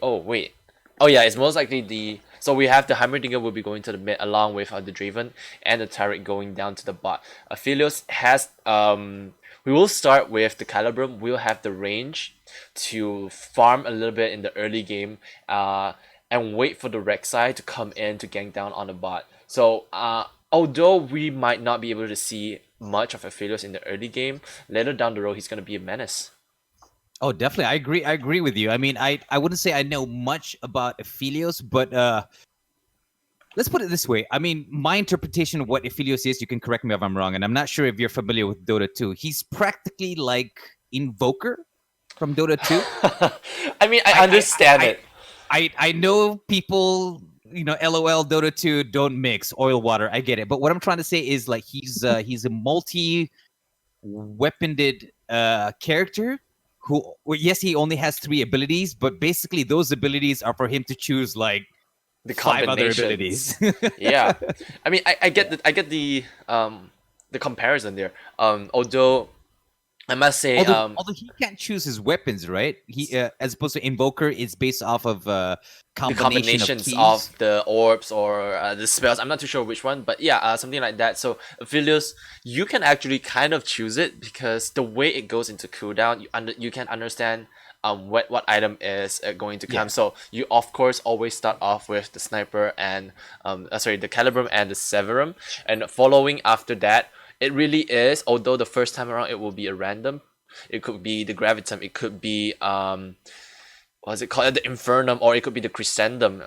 it's most likely so we have the Heimerdinger will be going to the mid along with the Draven, and the turret going down to the bot. Aphelios has we will start with the Calibrum. We'll have the range to farm a little bit in the early game and wait for the Rek'Sai to come in to gank down on the bot. So although we might not be able to see much of Aphelios in the early game, later down the road he's going to be a menace. Oh, definitely. I agree with you. I mean, I wouldn't say I know much about Aphelios, but let's put it this way. I mean, my interpretation of what Aphelios is, you can correct me if I'm wrong, and I'm not sure if you're familiar with Dota 2. He's practically like Invoker from Dota 2. I mean, I understand it. I know people, LOL, Dota 2 don't mix oil water. I get it. But what I'm trying to say is like he's a multi-weaponed character who, yes, he only has 3 abilities, but basically those abilities are for him to choose like The 5 other combinations. abilities. Yeah. I mean, I get the comparison there. Although I must say, although he can't choose his weapons, right? He as opposed to Invoker, it's based off of the combinations of the orbs or the spells. I'm not too sure which one, but yeah, something like that. So Aphelios, you can actually kind of choose it, because the way it goes into cooldown, you can understand what item is going to come. Yeah. So you of course always start off with the sniper and the Calibrum and the Severum, and following after that, it really is, although the first time around it will be a random. It could be the Gravitum, it could be what's it called, the Infernum, or it could be the Crescendum.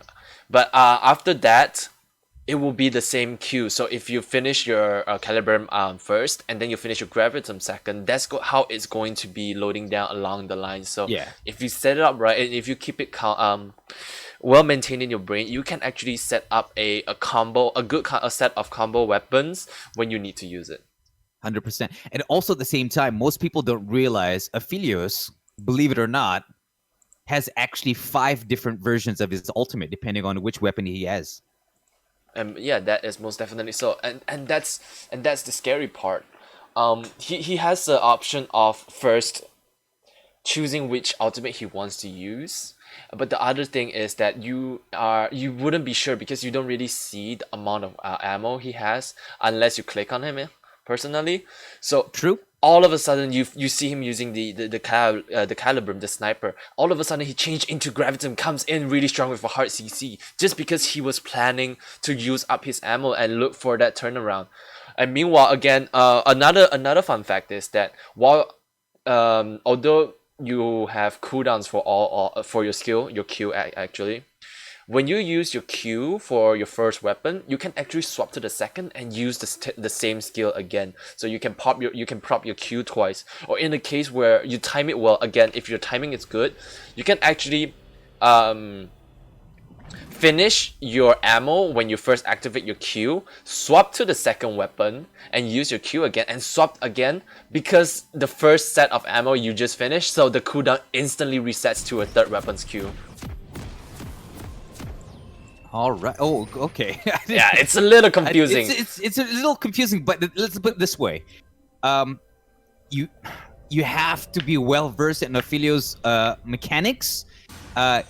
But after that, it will be the same queue. So if you finish your Calibrum first, and then you finish your Gravitum second, that's how it's going to be loading down along the line. So Yeah. if you set it up right, and if you keep it well maintained in your brain, you can actually set up a set of combo weapons when you need to use it. 100%. And also at the same time, most people don't realize Aphelios, believe it or not, has actually 5 different versions of his ultimate, depending on which weapon he has. Yeah, that is most definitely so, and that's the scary part. He has the option of first choosing which ultimate he wants to use, but the other thing is that you wouldn't be sure, because you don't really see the amount of ammo he has unless you click on him personally. So True. all of a sudden you see him using the Calibrum, the sniper. All of a sudden he changed into Gravitum, comes in really strong with a hard CC, just because he was planning to use up his ammo and look for that turnaround. And meanwhile, again, another fun fact is that while although you have cooldowns for your skill, your Q actually, when you use your Q for your first weapon, you can actually swap to the second and use the same skill again. So you can prop your Q twice. Or in the case where you time it well, again, if your timing is good, you can actually finish your ammo when you first activate your Q, swap to the second weapon, and use your Q again, and swap again, because the first set of ammo you just finished, so the cooldown instantly resets to a third weapon's Q. All right. Oh, okay. Yeah, it's a little confusing. It's a little confusing, but let's put it this way. You have to be well versed in Aphelios' mechanics.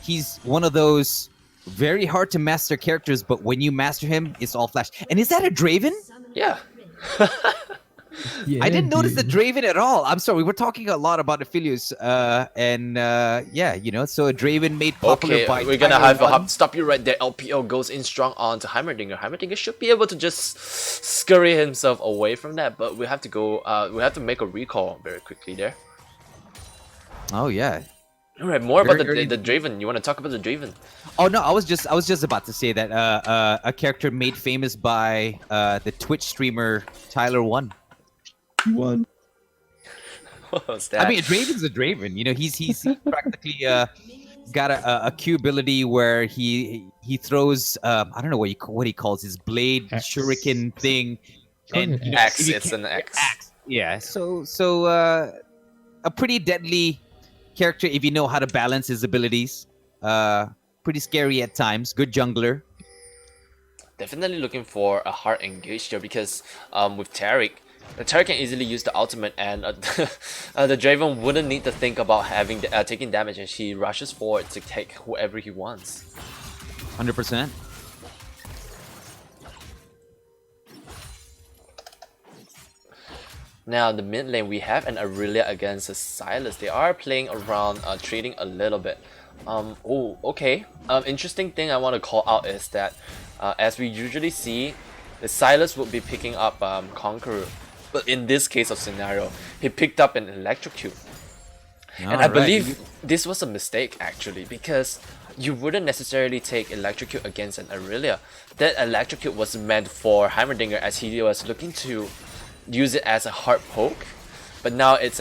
He's one of those very hard to master characters, but when you master him, it's all flash. And is that a Draven? Yeah. Yeah, I didn't notice the dude. Draven at all. I'm sorry, we were talking a lot about Aphelios, so a Draven made popular Okay, by we're gonna Tiger have a One. stop you right there. LPO goes in strong onto Heimerdinger. Heimerdinger should be able to just scurry himself away from that, but we have to go. We have to make a recall very quickly there. Oh yeah. All right, more about Very the Draven. You want to talk about the Draven? Oh no, I was just about to say that a character made famous by the Twitch streamer Tyler One. One. What was that? I mean, a Draven's a Draven. You know, he's practically got a Q ability where he throws I don't know what he calls his blade Axe. shuriken thing, and an X. if you It's an X. axe. Yeah, so a pretty deadly character if you know how to balance his abilities. Pretty scary at times. Good jungler. definitely looking for a hard engage here because with Taric, the Taric can easily use the ultimate, and the Draven wouldn't need to think about having taking damage, and he rushes forward to take whoever he wants. 100%. Now the mid lane, we have an Aurelia against a Sylas. They are playing around, trading a little bit. Oh, okay. Interesting thing I want to call out is that, as we usually see, the Sylas would be picking up Conqueror, but in this case of scenario, he picked up an Electrocute. And I believe this was a mistake actually, because you wouldn't necessarily take Electrocute against an Aurelia. That Electrocute was meant for Heimerdinger, as he was looking to use it as a hard poke, but now it's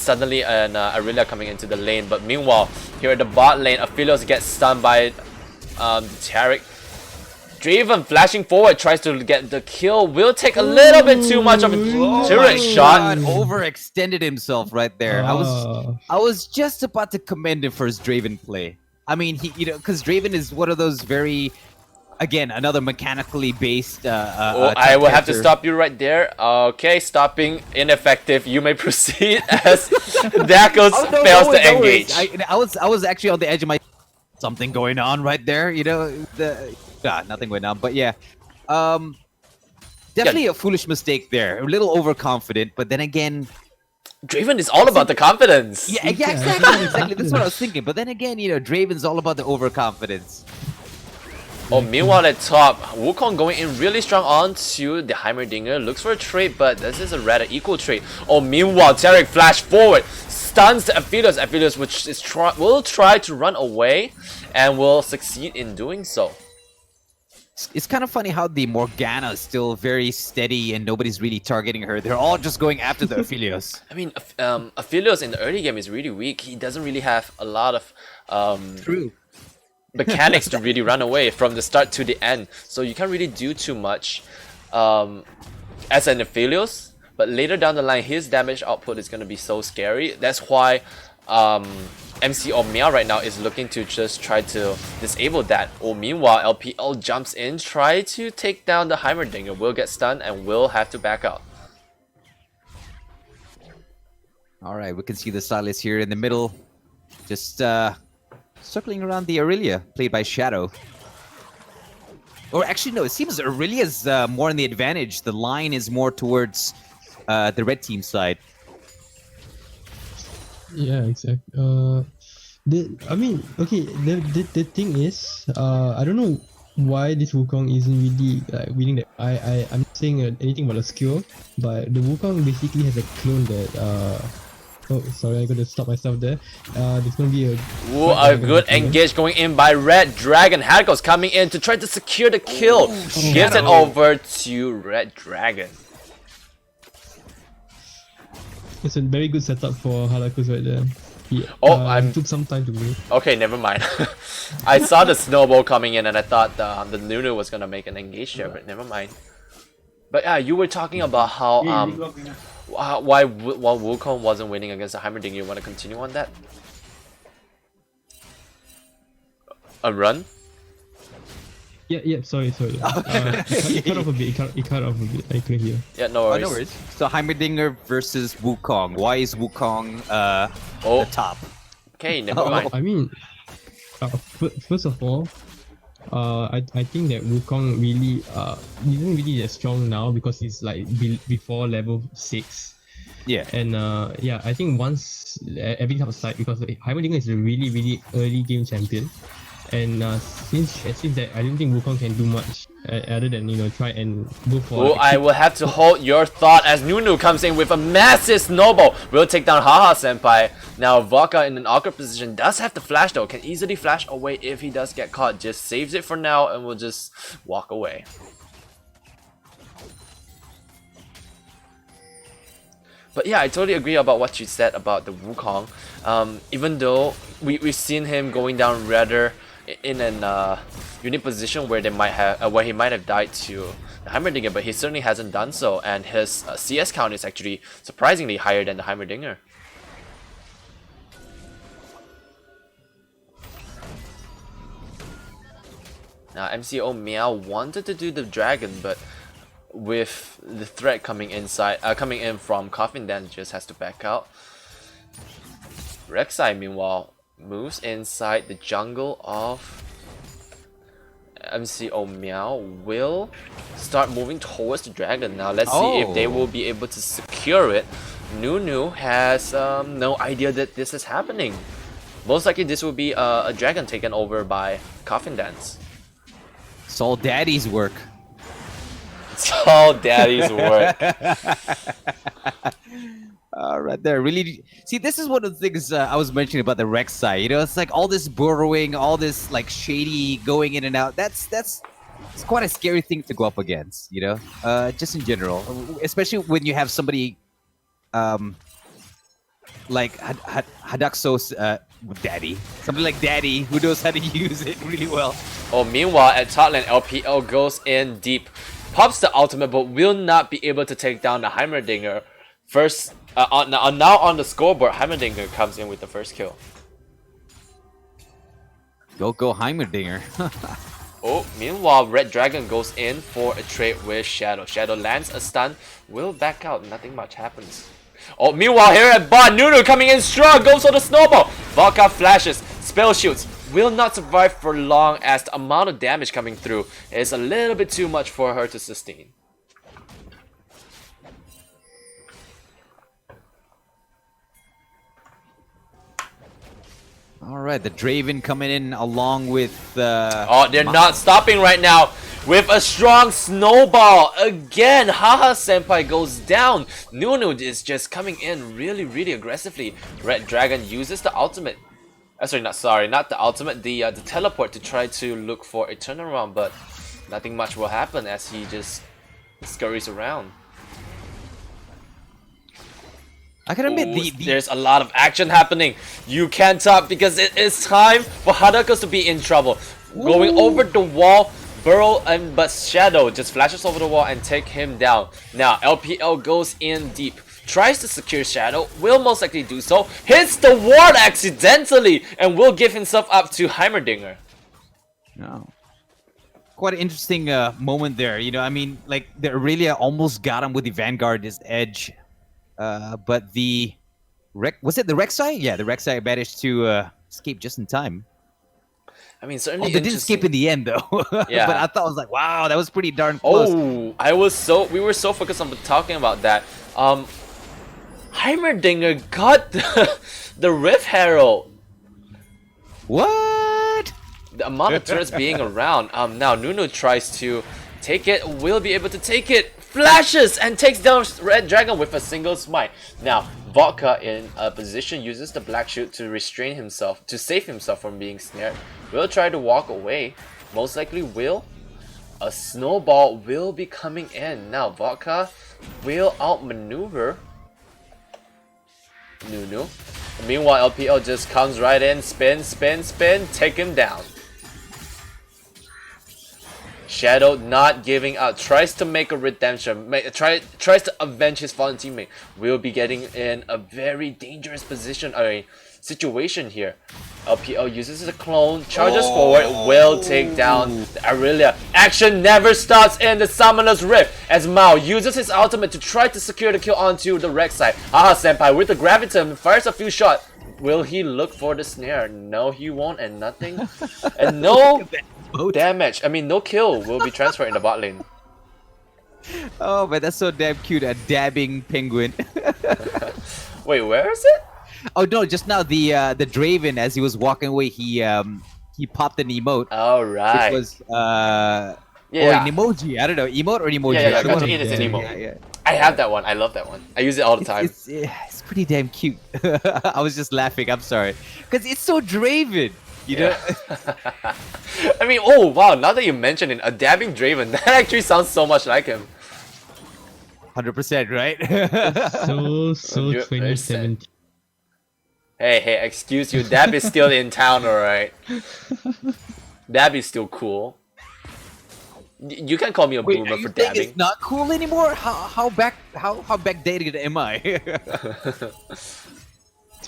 suddenly an Aurelia coming into the lane. But meanwhile, here at the bot lane, Aphelios gets stunned by Taric. Draven flashing forward tries to get the kill. Will take a little bit too much of a turret shot. Overextended himself right there. I was just about to commend him for his Draven play. I mean, because Draven is one of those very, again, another mechanically based. I will have to stop you right there. Okay, stopping ineffective. You may proceed as Dakos fails to engage. I was actually on the edge of my something going on right there. Nothing going on. But yeah, definitely a foolish mistake there. A little overconfident, but then again, Draven is all about the confidence. Yeah, exactly. That's what I was thinking. But then again, Draven's all about the overconfidence. Oh, meanwhile at top, Wukong going in really strong onto the Heimerdinger. Looks for a trade, but this is a rather equal trade. Oh, meanwhile, Taric flash forward, stuns the Aphelios. Aphelios will try to run away and will succeed in doing so. It's kind of funny how the Morgana is still very steady and nobody's really targeting her. They're all just going after the Aphelios. I mean, Aphelios in the early game is really weak. He doesn't really have a lot of True. mechanics to really run away from the start to the end. So you can't really do too much as an Aphelios. But later down the line, his damage output is going to be so scary. That's why MCO Miao right now is looking to just try to disable that. Oh, meanwhile, LPL jumps in, try to take down the Heimerdinger. Will get stunned and will have to back out. Alright, we can see the Sylas here in the middle. Just circling around the Aurelia, played by Shadow. Or actually, no, it seems Aurelia's more in the advantage. The line is more towards the red team side. Yeah, exactly. The thing is, I don't know why this Wukong isn't really winning that. I'm not saying anything about the skill, but the Wukong basically has a clone that oh, sorry, I gotta stop myself there. There's gonna be a good engage going in by Red Dragon. Hadgo's coming in to try to secure the kill. Gives it over to Red Dragon. It's a very good setup for Halakos right there. It took some time to move. Okay, never mind. I saw the snowball coming in and I thought the Nunu was gonna make an engage there, but never mind. But yeah, you were talking about how why Wukong wasn't winning against the Heimerdinger. You want to continue on that? A run? Yeah, sorry. It cut off a bit, I couldn't hear. Yeah, no worries. No worries. So Heimerdinger versus Wukong. Why is Wukong the top? Okay, never mind. I mean, first of all, I think that Wukong really isn't really that strong now because he's like before level 6. Yeah. And I think once everything comes aside, because Heimerdinger is a really early game champion. And since that, I don't think Wukong can do much other than try and go for. Oh, I will have to hold your thought as Nunu comes in with a massive snowball. Will take down Haha Senpai. Now Vodka in an awkward position does have the flash though. Can easily flash away if he does get caught. Just saves it for now and will just walk away. But yeah, I totally agree about what you said about the Wukong. Even though we've seen him going down rather in an unique position where he might have died to the Heimerdinger, but he certainly hasn't done so, and his CS count is actually surprisingly higher than the Heimerdinger. Now MCO Miao wanted to do the dragon, but with the threat coming in from Coffin, then just has to back out. Rek'Sai meanwhile moves inside the jungle of MCO Miao, will start moving towards the dragon. Now let's see if they will be able to secure it. Nunu has no idea that this is happening. Most likely this will be a dragon taken over by Coffin Dance. It's all daddy's work. It's all daddy's work. Right there, really. See, this is one of the things I was mentioning about the Rek'Sai. You know, it's like all this burrowing, all this like shady going in and out. It's quite a scary thing to go up against. You know, just in general, especially when you have somebody like Hadaxo's daddy, somebody like daddy who knows how to use it really well. Oh, meanwhile at top lane, LPL goes in deep, pops the ultimate, but will not be able to take down the Heimerdinger. First, now on the scoreboard, Heimerdinger comes in with the first kill. Go Heimerdinger. Oh, meanwhile, Red Dragon goes in for a trade with Shadow. Shadow lands a stun, will back out, nothing much happens. Oh, meanwhile here at bot, Nunu coming in strong, goes for the snowball. Vodka flashes, spell shoots, will not survive for long as the amount of damage coming through is a little bit too much for her to sustain. All right, the Draven coming in along with. Oh, they're not stopping right now. With a strong snowball again, Haha Senpai goes down. Nunu is just coming in really aggressively. Red Dragon uses the ultimate. Not the ultimate, the teleport to try to look for a turnaround, but nothing much will happen as he just scurries around. I can admit, there's a lot of action happening. You can't talk because it is time for Hadakos to be in trouble. Going over the wall, Burrow but Shadow just flashes over the wall and take him down. Now LPL goes in deep, tries to secure Shadow, will most likely do so, hits the ward accidentally, and will give himself up to Heimerdinger. No. Quite an interesting moment there. You know, I mean, like, the Aurelia almost got him with the Vanguard's edge. But the was it the Rek'Sai? Yeah, the Rek'Sai managed to escape just in time. I mean, certainly they didn't escape in the end though. Yeah. But I thought, I was like, wow, that was pretty darn close. Oh, we were so focused on talking about that. Heimerdinger got the Rift Herald. What? The amount of turrets being around. Now Nunu tries to take it, will be able to take it. Flashes and takes down Red Dragon with a single smite. Now, Vodka in a position uses the Black Shoot to restrain himself, to save himself from being snared. Will try to walk away. Most likely will. A snowball will be coming in. Now, Vodka will outmaneuver Nunu. Meanwhile, LPL just comes right in, spin, take him down. Shadow not giving up, tries to make a redemption, tries to avenge his fallen teammate. Will be getting in a very dangerous situation here. LPL uses the clone, charges forward, will take down the Aurelia. Action never stops in the Summoner's Rift as Miao uses his ultimate to try to secure the kill onto the Rek'Sai. Haha Senpai with the Graviton fires a few shots. Will he look for the snare? No, he won't, and nothing. And no damage. I mean, no kill will be transferred in the bot lane. Oh man, that's so damn cute. A dabbing penguin. Wait, where is it? Oh no, just now the Draven, as he was walking away, he popped an emote. Oh right. Which was or yeah. an emoji. I don't know, emote or an emoji. Yeah, One of it is an them. emote. Yeah. I have that one. I love that one. I use it all the time. It's pretty damn cute. I was just laughing. I'm sorry, because it's so Draven. You know? I mean, oh wow! Now that you mention it, a dabbing Draven, that actually sounds so much like him. 100%, right? So 2017. Hey, excuse you. Dab is still in town, alright? Dab is still cool. You can call me a boomer for dabbing. It's not cool anymore. How backdated am I?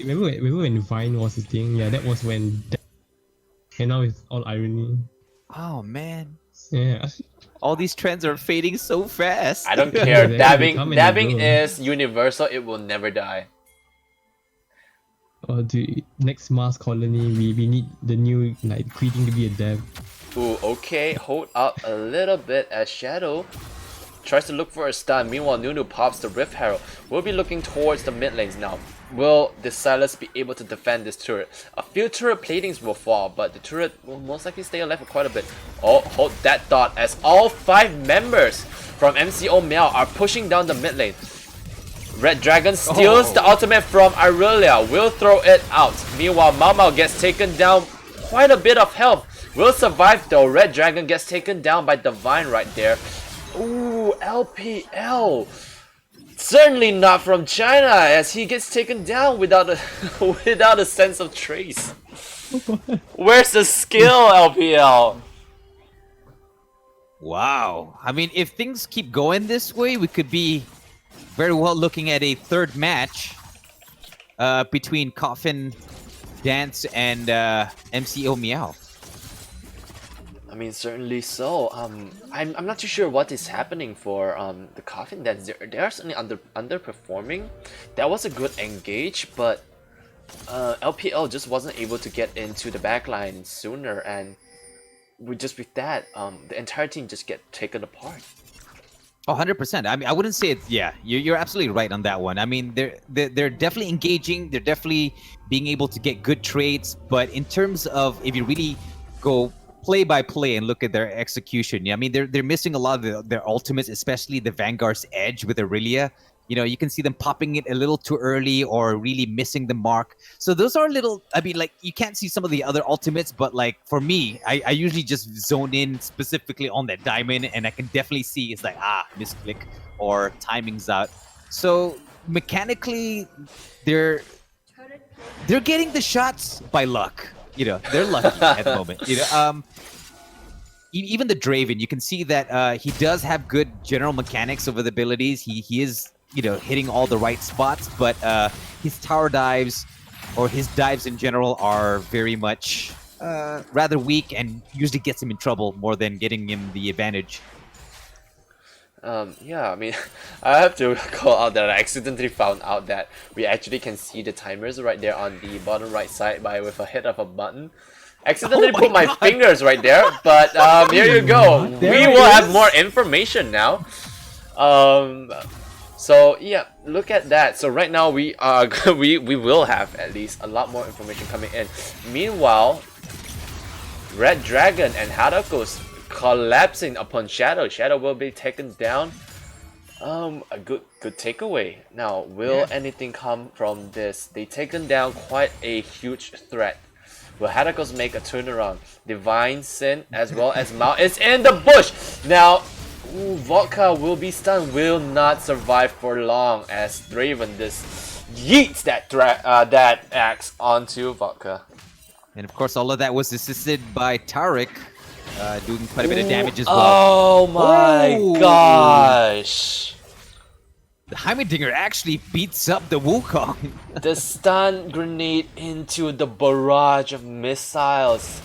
Remember when Vine was a thing? Yeah, that was when. And now it's all irony. Oh man, Yeah. all these trends are fading so fast. I don't care. They Dabbing come and they dabbing go. is universal. It will never die. Or the next Mars colony, we need the new like quitting to be a dev. Ooh, okay. Hold up a little bit as Shadow tries to look for a stun. Meanwhile, Nunu pops the Rift Herald. We'll be looking towards the mid lanes now. Will the Silas be able to defend this turret? A few turret platings will fall, but the turret will most likely stay alive for quite a bit. Oh, hold that thought as all 5 members from MCO Miao are pushing down the mid lane. Red Dragon steals the ultimate from Irelia. Will throw it out. Meanwhile, Mao gets taken down. Quite a bit of health. Will survive though. Red Dragon gets taken down by Divine right there. Ooh, LPL. Certainly not from China, as he gets taken down without a without a sense of trace. Where's the skill, LPL? Wow. I mean, if things keep going this way, we could be very well looking at a third match between Coffin, Dance, and MCO Miao. I mean, certainly so. I'm not too sure what is happening for the Coffin Dance. They're certainly underperforming. That was a good engage, but LPL just wasn't able to get into the backline sooner, and with that, the entire team just get taken apart. Oh, 100%. I mean, I wouldn't say it's, yeah, you're absolutely right on that one. I mean, they're definitely engaging. They're definitely being able to get good trades. But in terms of if you really go play by play and look at their execution, yeah, I mean, they're missing a lot of their ultimates, especially the Vanguard's Edge with Aurelia. You know, you can see them popping it a little too early or really missing the mark. So those are little, I mean, like, you can't see some of the other ultimates, but like, for me, I usually just zone in specifically on that diamond, and I can definitely see it's like, misclick or timing's out. So mechanically, they're getting the shots by luck. You know, they're lucky at the moment. You know, even the Draven, you can see that he does have good general mechanics over the abilities. He is, you know, hitting all the right spots, but his tower dives or his dives in general are very much rather weak and usually gets him in trouble more than getting him the advantage. Yeah, I mean, I have to call out that I accidentally found out that we actually can see the timers right there on the bottom right side with a hit of a button. Accidentally put my fingers right there, but here you go. We will have more information now. So yeah, look at that. So right now we are we will have at least a lot more information coming in. Meanwhile, Red Dragon and Harako's collapsing upon Shadow. Shadow will be taken down. A good takeaway. Now, will anything come from this? They taken down quite a huge threat. Will Hadakos make a turnaround? Divine Sin as well as Mao is in the bush. Now, Vodka will be stunned. Will not survive for long as Draven just yeets that axe onto Vodka. And of course, all of that was assisted by Tariq, doing quite a bit of damage as well. Oh my gosh! The Heimerdinger actually beats up the Wukong. The stun grenade into the barrage of missiles,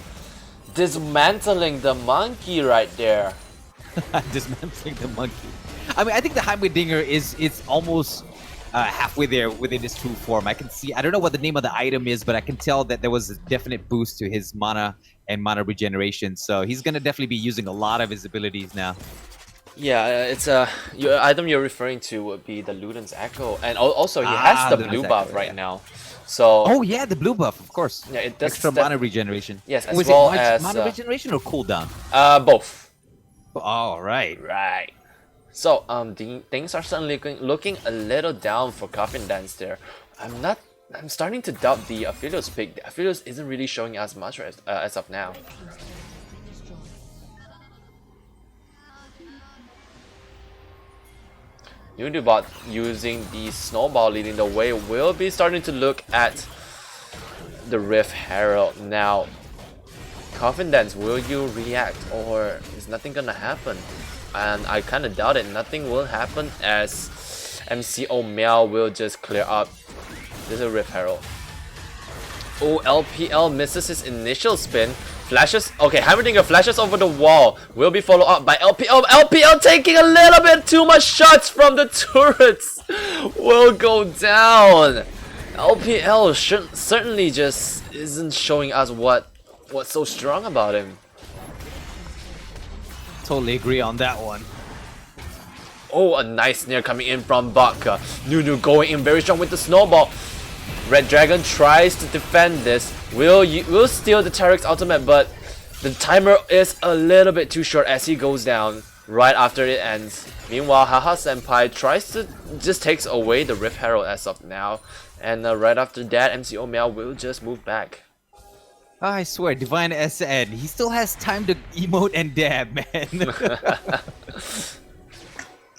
dismantling the monkey right there. Dismantling the monkey. I mean, I think the Heimerdinger is almost halfway there within his true form. I can see, I don't know what the name of the item is, but I can tell that there was a definite boost to his mana and mana regeneration. So he's going to definitely be using a lot of his abilities now. Yeah, it's your item you're referring to would be the Luden's Echo, and also he has the blue buff right now. So oh yeah, the blue buff, of course. Yeah, it does extra mana regeneration. Yes, as was well it as mana regeneration or cooldown? Both. All right. Right. So things are suddenly looking a little down for Coffin Dance there. I'm starting to doubt the Aphelios pick. The Aphelios isn't really showing as much as of now. Unibot using the snowball leading the way will be starting to look at the Rift Herald now. Coffin Dance, will you react or is nothing gonna happen? And I kinda doubt it. Nothing will happen as MCO Miao will just clear up. This is a Rift Herald. Oh, LPL misses his initial spin. Flashes. Okay, Heimerdinger flashes over the wall. Will be followed up by LPL. LPL taking a little bit too much shots from the turrets. Will go down. LPL certainly just isn't showing us what's so strong about him. Totally agree on that one. Oh, a nice snare coming in from Vodka. Nunu going in very strong with the snowball. Red Dragon tries to defend this. Will steal the Tarek's ultimate, but the timer is a little bit too short as he goes down right after it ends. Meanwhile, Haha Senpai tries to just takes away the Rift Herald as of now, and right after that, MCO Miao will just move back. I swear, Divine SN, he still has time to emote and dab, man.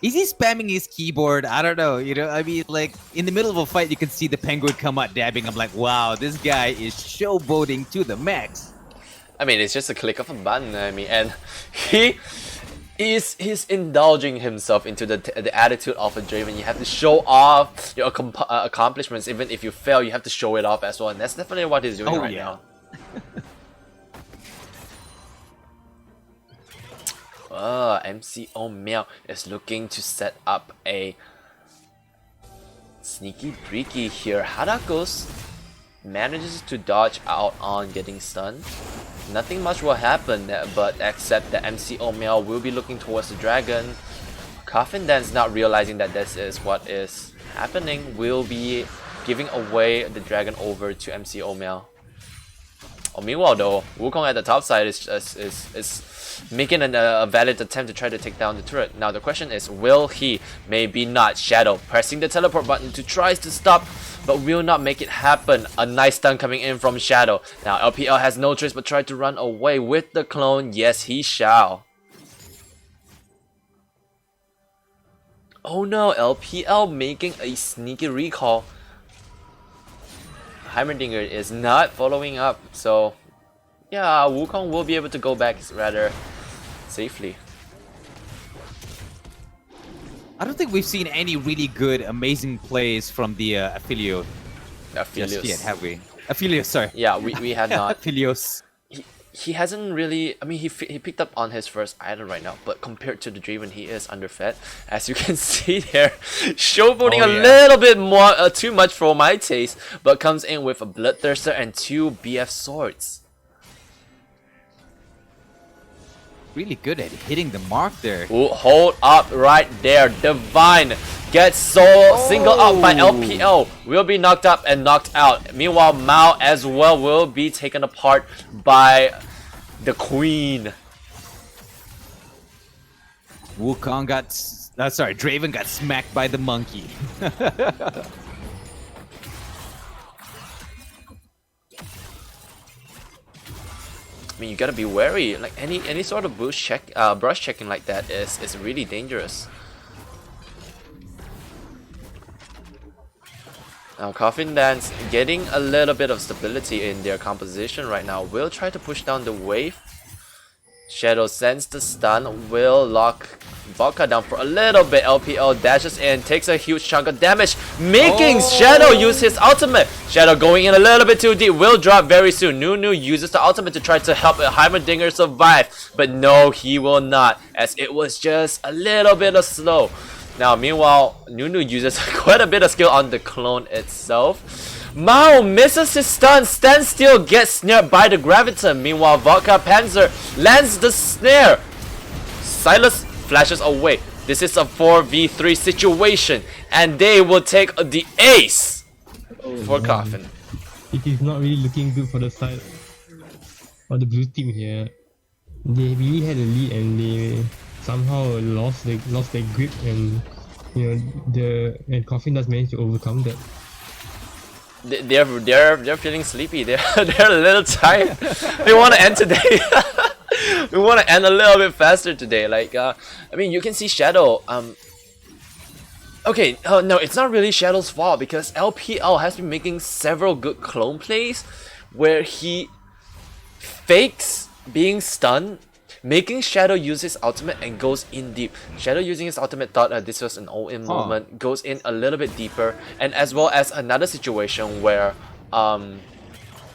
Is he spamming his keyboard? I don't know. You know, I mean, like, in the middle of a fight, you can see the penguin come out dabbing. I'm like, wow, this guy is showboating to the max. I mean, it's just a click of a button. I mean, and he's indulging himself into the attitude of a Draven. You have to show off your accomplishments. Even if you fail, you have to show it off as well. And that's definitely what he's doing right now. MCO Miao is looking to set up a sneaky breaky here. Hadakos manages to dodge out on getting stunned. Nothing much will happen, but except that MCO Miao will be looking towards the dragon. Coffin then's not realizing that this is what is happening, will be giving away the dragon over to MCO Miao. Meanwhile though, Wukong at the top side is making a valid attempt to try to take down the turret. Now the question is, will he? Maybe not. Shadow pressing the teleport button to try to stop, but will not make it happen. A nice stun coming in from Shadow. Now LPL has no choice but try to run away with the clone. Yes, he shall. Oh no, LPL making a sneaky recall. Heimerdinger is not following up, so yeah, Wukong will be able to go back rather safely. I don't think we've seen any really good, amazing plays from the Affilio just yet, have we? Affilios, sorry. Yeah, we have not. Affilios. He hasn't really. I mean, he picked up on his first item right now, but compared to the Draven, he is underfed. As you can see there, showboating a little bit more, too much for my taste, but comes in with a Bloodthirster and 2 BF swords. Really good at hitting the mark there. Ooh, hold up right there. Divine gets singled out by LPL. Will be knocked up and knocked out. Meanwhile, Mao as well will be taken apart by the Queen. Wukong got... sorry, Draven got smacked by the monkey. I mean, you gotta be wary. Like any sort of brush checking like that is really dangerous. Now Coffin Dance getting a little bit of stability in their composition right now. Will try to push down the wave. Shadow sends the stun. Will lock Vodka down for a little bit. LPL dashes in, takes a huge chunk of damage, making Shadow use his ultimate. Shadow going in a little bit too deep. Will drop very soon. Nunu uses the ultimate to try to help Heimerdinger survive, but no, he will not, as it was just a little bit of slow. Now, meanwhile, Nunu uses quite a bit of skill on the clone itself. Mao misses his stun, stands still, gets snared by the Graviton. Meanwhile, Vodka Panzer lands the snare. Silas flashes away. This is a 4v3 situation, and they will take the ace for Coffin. It is not really looking good for the side of the blue team here. They really had a lead and they somehow lost their grip, and and Coffin does manage to overcome that. They're feeling sleepy. They're a little tired. They want to end today. We want to end a little bit faster today. Like I mean, you can see Shadow. Okay, no, it's not really Shadow's fault because LPL has been making several good clone plays where he fakes being stunned, making Shadow use his ultimate and goes in deep. Shadow using his ultimate thought this was an all-in moment, goes in a little bit deeper, and as well as another situation where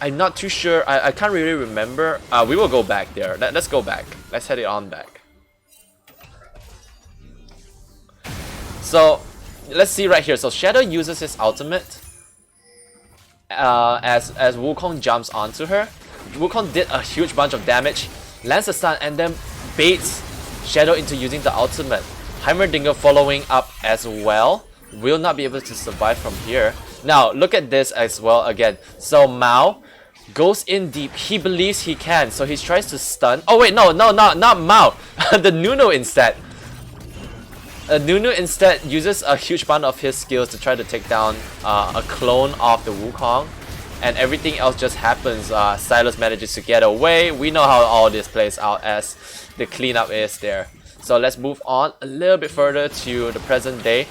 I'm not too sure. I can't really remember. We will go back there. Let's go back. Let's head it on back. So let's see right here. So Shadow uses his ultimate as Wukong jumps onto her. Wukong did a huge bunch of damage, lands a stun, and then baits Shadow into using the ultimate. Heimerdinger following up as well. Will not be able to survive from here. Now look at this as well again. So Miao goes in deep. He believes he can, so he tries to stun. Oh wait, not Miao. The Nunu instead. Nunu instead uses a huge amount of his skills to try to take down a clone of the Wukong, and everything else just happens. Silas manages to get away. We know how all this plays out as the cleanup is there. So let's move on a little bit further to the present day.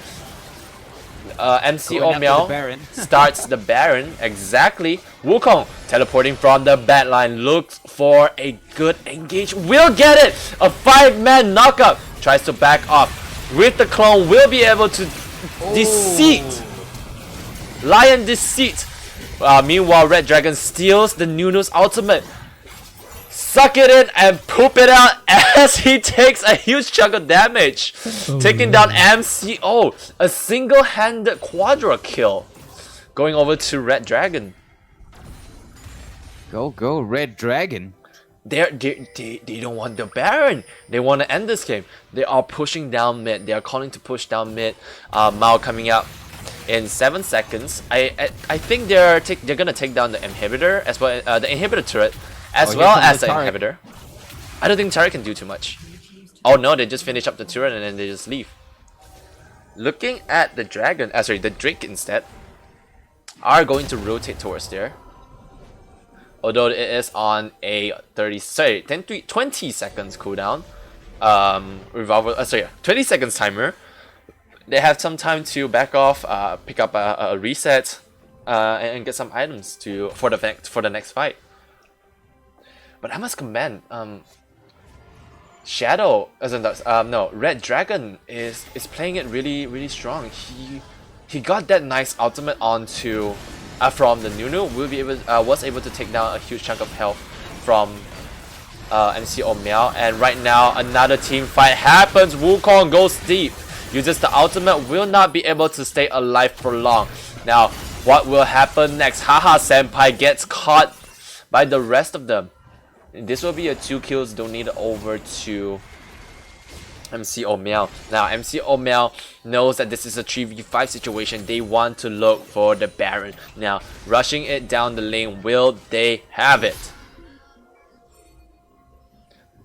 MCO Miao starts the Baron. Exactly. Wukong teleporting from the backline, looks for a good engage. Will get it. A 5-man knockup. Tries to back off. With the clone, will be able to deceit. Lion deceit. Meanwhile, Red Dragon steals the Nunu's ultimate. Suck it in and poop it out as he takes a huge chunk of damage. Taking down MCO. A single-handed quadra kill. Going over to Red Dragon. Go, Red Dragon. They don't want the Baron. They want to end this game. They are pushing down mid. They are calling to push down mid. Mao coming out in 7 seconds. I think they're gonna take down the inhibitor as well, the inhibitor turret as well as the inhibitor. I don't think turret can do too much. Oh no, they just finish up the turret and then they just leave. Looking at the dragon, sorry, the Drake instead, are going to rotate towards there. Although it is on a 20 seconds cooldown, revolver, 20 seconds timer. They have some time to back off, pick up a reset, and get some items for the next fight. But I must commend Shadow, Red Dragon is playing it really strong. He got that nice ultimate onto from the Nunu. Was able to take down a huge chunk of health from MCO Miao, and right now another team fight happens. Wukong goes deep, uses the ultimate, will not be able to stay alive for long. Now what will happen next? Haha Senpai gets caught by the rest of them. This will be a 2 kills donated over to MCO Miao. Now MCO Miao knows that this is a 3v5 situation. They want to look for the Baron. Now rushing it down the lane, will they have it?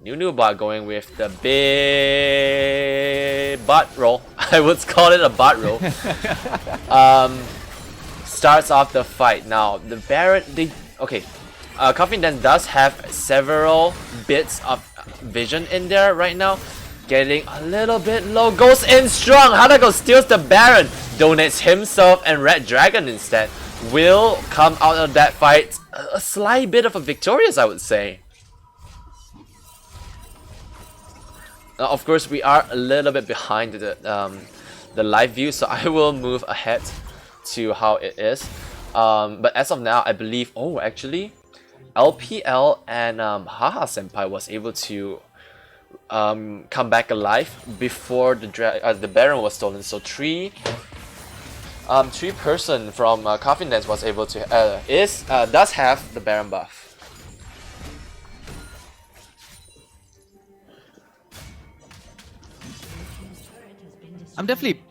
Nunu bot going with the big butt roll. I would call it a butt roll. Starts off the fight. Now the Baron, Coffin then does have several bits of vision in there right now. Getting a little bit low, goes in strong. Hadako steals the Baron, donates himself and Red Dragon instead. Will come out of that fight a slight bit of a victorious, I would say. Of course, we are a little bit behind the live view, so I will move ahead to how it is. But as of now, I believe, actually, LPL and Haha Senpai was able to come back alive before the Baron was stolen. So three person from Coffin Dance was able to does have the Baron buff. I'm definitely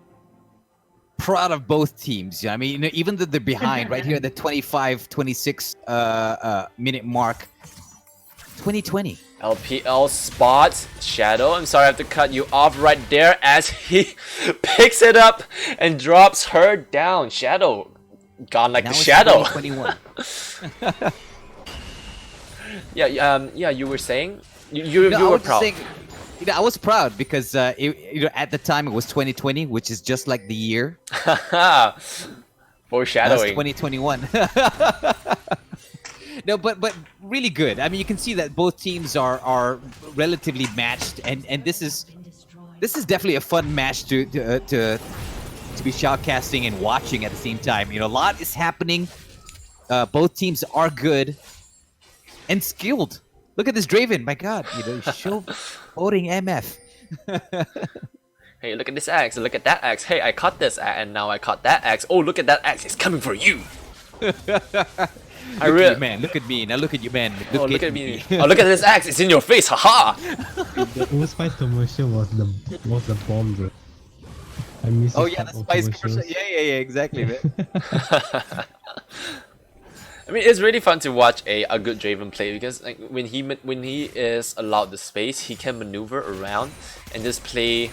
proud of both teams. I mean, even though they're behind right here at the 25-26 minute mark. 2020. LPL spots Shadow. I'm sorry, I have to cut you off right there as he picks it up and drops her down. Shadow gone like now the shadow. 2021. Yeah, you were saying you were proud. Saying, I was proud because at the time it was 2020, which is just like the year. Foreshadowing. That's 2021. No, but really good. I mean, you can see that both teams are relatively matched, and this is definitely a fun match to be shoutcasting and watching at the same time. A lot is happening both teams are good and skilled. Look at this Draven, my god, show voting MF. Hey, look at this axe. Look at that axe. Hey, I caught this axe, and now I caught that axe. Oh, look at that axe. It's coming for you. I really, man. Look at me. Now look at you, man. Look at me. Oh, look at this axe. It's in your face. Haha. The Old Spice commercial was the bomb, bro. I miss Oh this yeah, type the of spice commercials. commercial. Yeah, exactly, man. I mean, it's really fun to watch a good Draven play because like when he is allowed the space, he can maneuver around and just play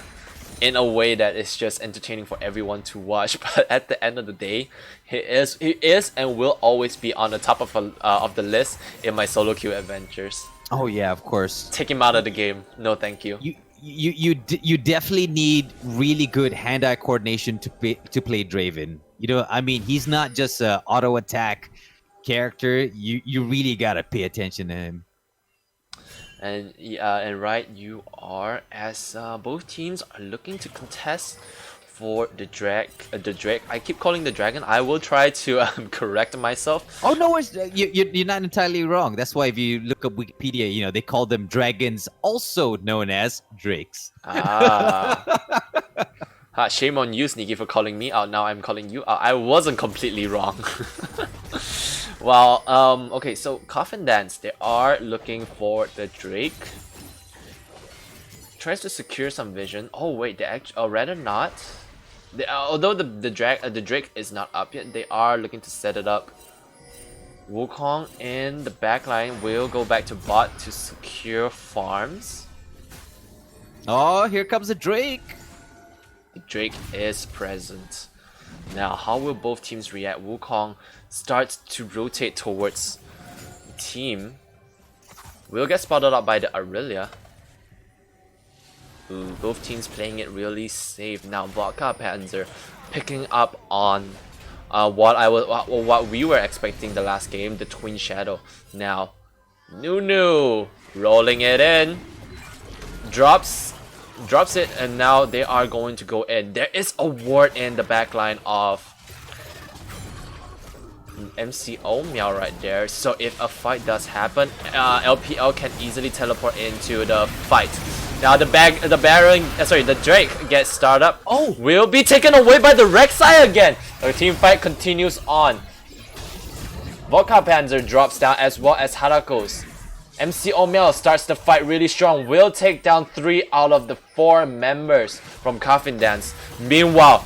in a way that is just entertaining for everyone to watch. But at the end of the day, he is and will always be on the top of the list in my solo queue adventures. Oh yeah, of course. Take him out of the game. No, thank you. You definitely need really good hand-eye coordination to play Draven. I mean, he's not just a auto attack character. You really gotta pay attention to him. And right, you are, as both teams are looking to contest for the drake. I keep calling the dragon. I will try to correct myself. Oh no, you're not entirely wrong. That's why if you look up Wikipedia, they call them dragons, also known as drakes. Shame on you, Sneaky, for calling me out. Now I'm calling you out. I wasn't completely wrong. Well, okay, so Coffin Dance, they are looking for the Drake. Tries to secure some vision. Oh wait, they actually, or rather not. Although the Drake is not up yet, they are looking to set it up. Wukong in the backline will go back to bot to secure farms. Oh, here comes the Drake. The Drake is present. Now, how will both teams react? Wukong starts to rotate towards the team. Will get spotted out by the Aurelia. Ooh, both teams playing it really safe. Now, Vodka Panzer picking up on what we were expecting the last game, the Twin Shadow. Now, Nunu rolling it in, drops it, and now they are going to go in. There is a ward in the backline of MCO Miao right there, so if a fight does happen, LPL can easily teleport into the fight. Now the Drake gets started up. Oh, will be taken away by the Rek'Sai again. The team fight continues on. Vodka Panzer drops down as well as Harako's. MCO Miao starts the fight really strong, will take down 3 out of the 4 members from Coffin Dance. Meanwhile,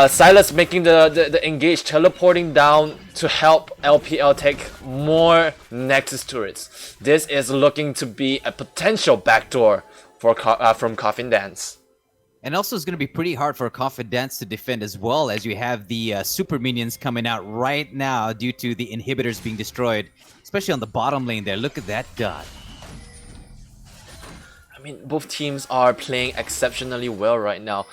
Silas making the engage, teleporting down to help LPL take more Nexus turrets. This is looking to be a potential backdoor for from Coffin Dance. And also it's going to be pretty hard for Coffin Dance to defend as well, as you have the super minions coming out right now due to the inhibitors being destroyed, especially on the bottom lane there. Look at that dot. I mean, both teams are playing exceptionally well right now.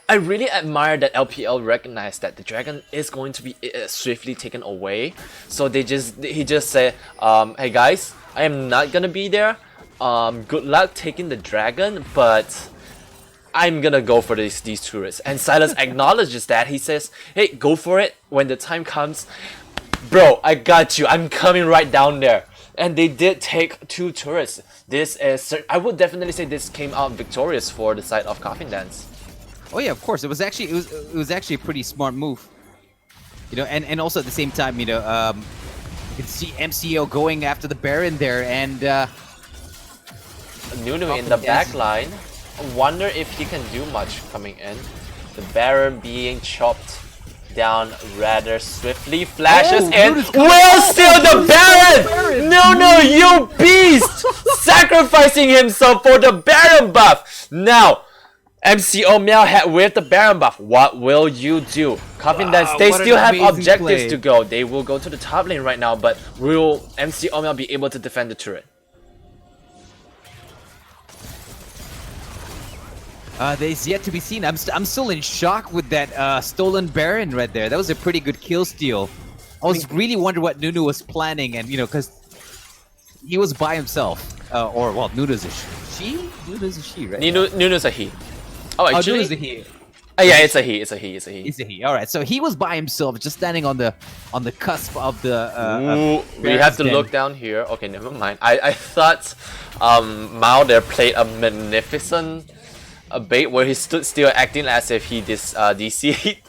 I really admire that LPL recognized that the dragon is going to be swiftly taken away. So he just said, hey guys, I am not gonna be there. Good luck taking the dragon, but I'm gonna go for these turrets. And Silas acknowledges that. He says, hey, go for it when the time comes. Bro, I got you. I'm coming right down there. And they did take 2 turrets. This is, I would definitely say this came out victorious for the side of Coffin Dance. Oh yeah, of course. It was actually a pretty smart move. And also at the same time, you can see MCO going after the Baron there, and Nunu in the back line. I wonder if he can do much coming in. The Baron being chopped down rather swiftly. Flashes in. Will steal the Baron! No, you beast! Sacrificing himself for the Baron buff. Now, MCO Miao with the Baron buff. What will you do? Coffin Dance, they still have objectives to go. They will go to the top lane right now, but will MCO Miao be able to defend the turret? There's yet to be seen. I'm still in shock with that stolen Baron right there. That was a pretty good kill steal. I was really wondering what Nunu was planning, and because he was by himself. Nunu's a she? Nunu's a she, right? Nunu's a he. Oh, actually, Nunu's a he. Yeah, it's a he. It's a he. It's a he. Is it he? All right. So he was by himself, just standing on the cusp of the. Ooh, we have to look down here. Okay, never mind. I thought Mao there played a magnificent bait where he stood still acting as if he DC'd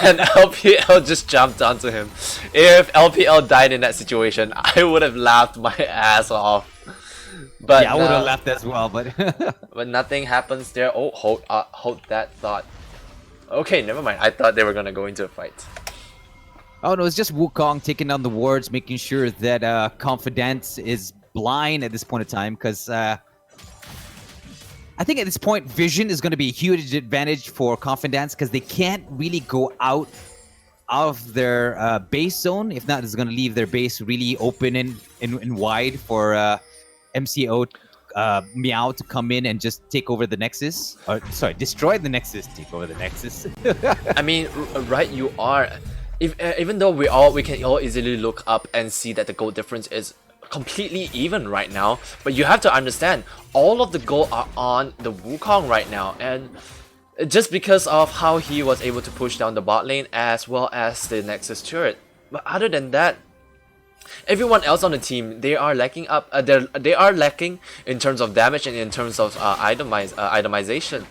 and LPL just jumped onto him. If LPL died in that situation, I would have laughed my ass off. But yeah, I would have laughed as well, but but nothing happens there. Oh, hold that thought. Okay, never mind. I thought they were gonna go into a fight. oh no, it's just Wukong taking down the wards, making sure that Confidence is blind at this point in time, because I think at this point vision is going to be a huge advantage for Confidence, because they can't really go out of their base zone. If not, it's going to leave their base really open and wide for MCO Miao to come in and just take over the Nexus. Or sorry, destroy the Nexus, take over the Nexus. I mean, right? You are. Even though we can all easily look up and see that the goal difference is completely even right now, but you have to understand all of the goal are on the Wukong right now, and just because of how he was able to push down the bot lane as well as the Nexus turret. But other than that, everyone else on the team, they are lacking they are lacking in terms of damage and in terms of itemization.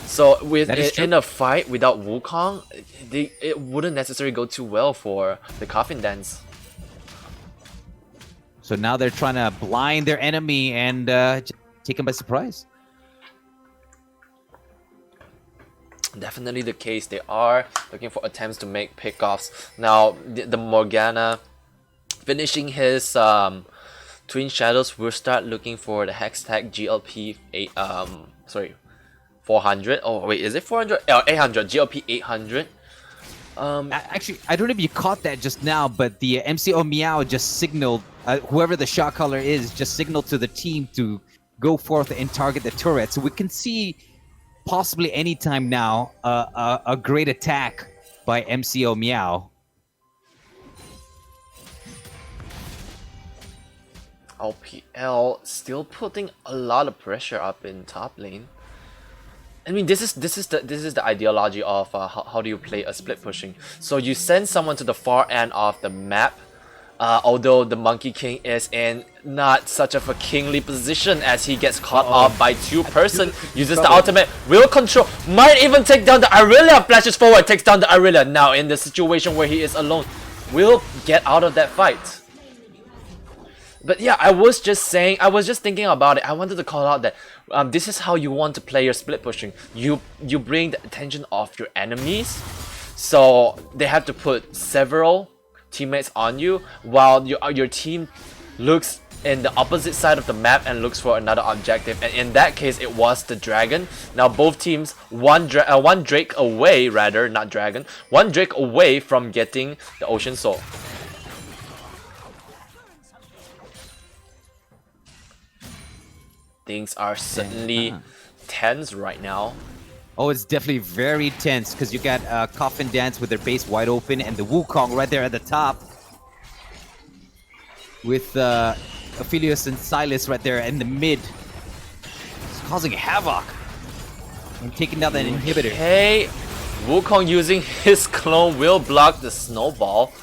So in a fight without Wukong, it wouldn't necessarily go too well for the Coffin Dance. So now they're trying to blind their enemy and just take him by surprise. Definitely the case. They are looking for attempts to make pickoffs. Now the Morgana finishing his Twin Shadows will start looking for the hex tag GLP 400. Oh wait, is it 400? 800. GLP 800. Actually, I don't know if you caught that just now, but the MCO Miao just signaled, whoever the shot caller is, just signaled to the team to go forth and target the turret. So we can see possibly anytime now a great attack by MCO Miao. LPL still putting a lot of pressure up in top lane. I mean, this is the ideology of how do you play a split pushing. So you send someone to the far end of the map, although the Monkey King is in not such of a kingly position as he gets caught off by two-person, uses the ultimate, will control, might even take down the Irelia, flashes forward, takes down the Irelia. Now in the situation where he is alone, will get out of that fight. But yeah, I was just thinking about it. I wanted to call out that this is how you want to play your split pushing. You bring the attention of your enemies, so they have to put several teammates on you while your team looks in the opposite side of the map and looks for another objective. And in that case, it was the dragon. Now both teams one Drake away, rather not dragon, one Drake away from getting the Ocean Soul. Things are certainly tense right now. Oh, it's definitely very tense because you got Coffin Dance with their base wide open and the Wukong right there at the top. With Aphelios and Silas right there in the mid. It's causing havoc. And taking down that inhibitor. Hey, Wukong using his clone will block the snowball.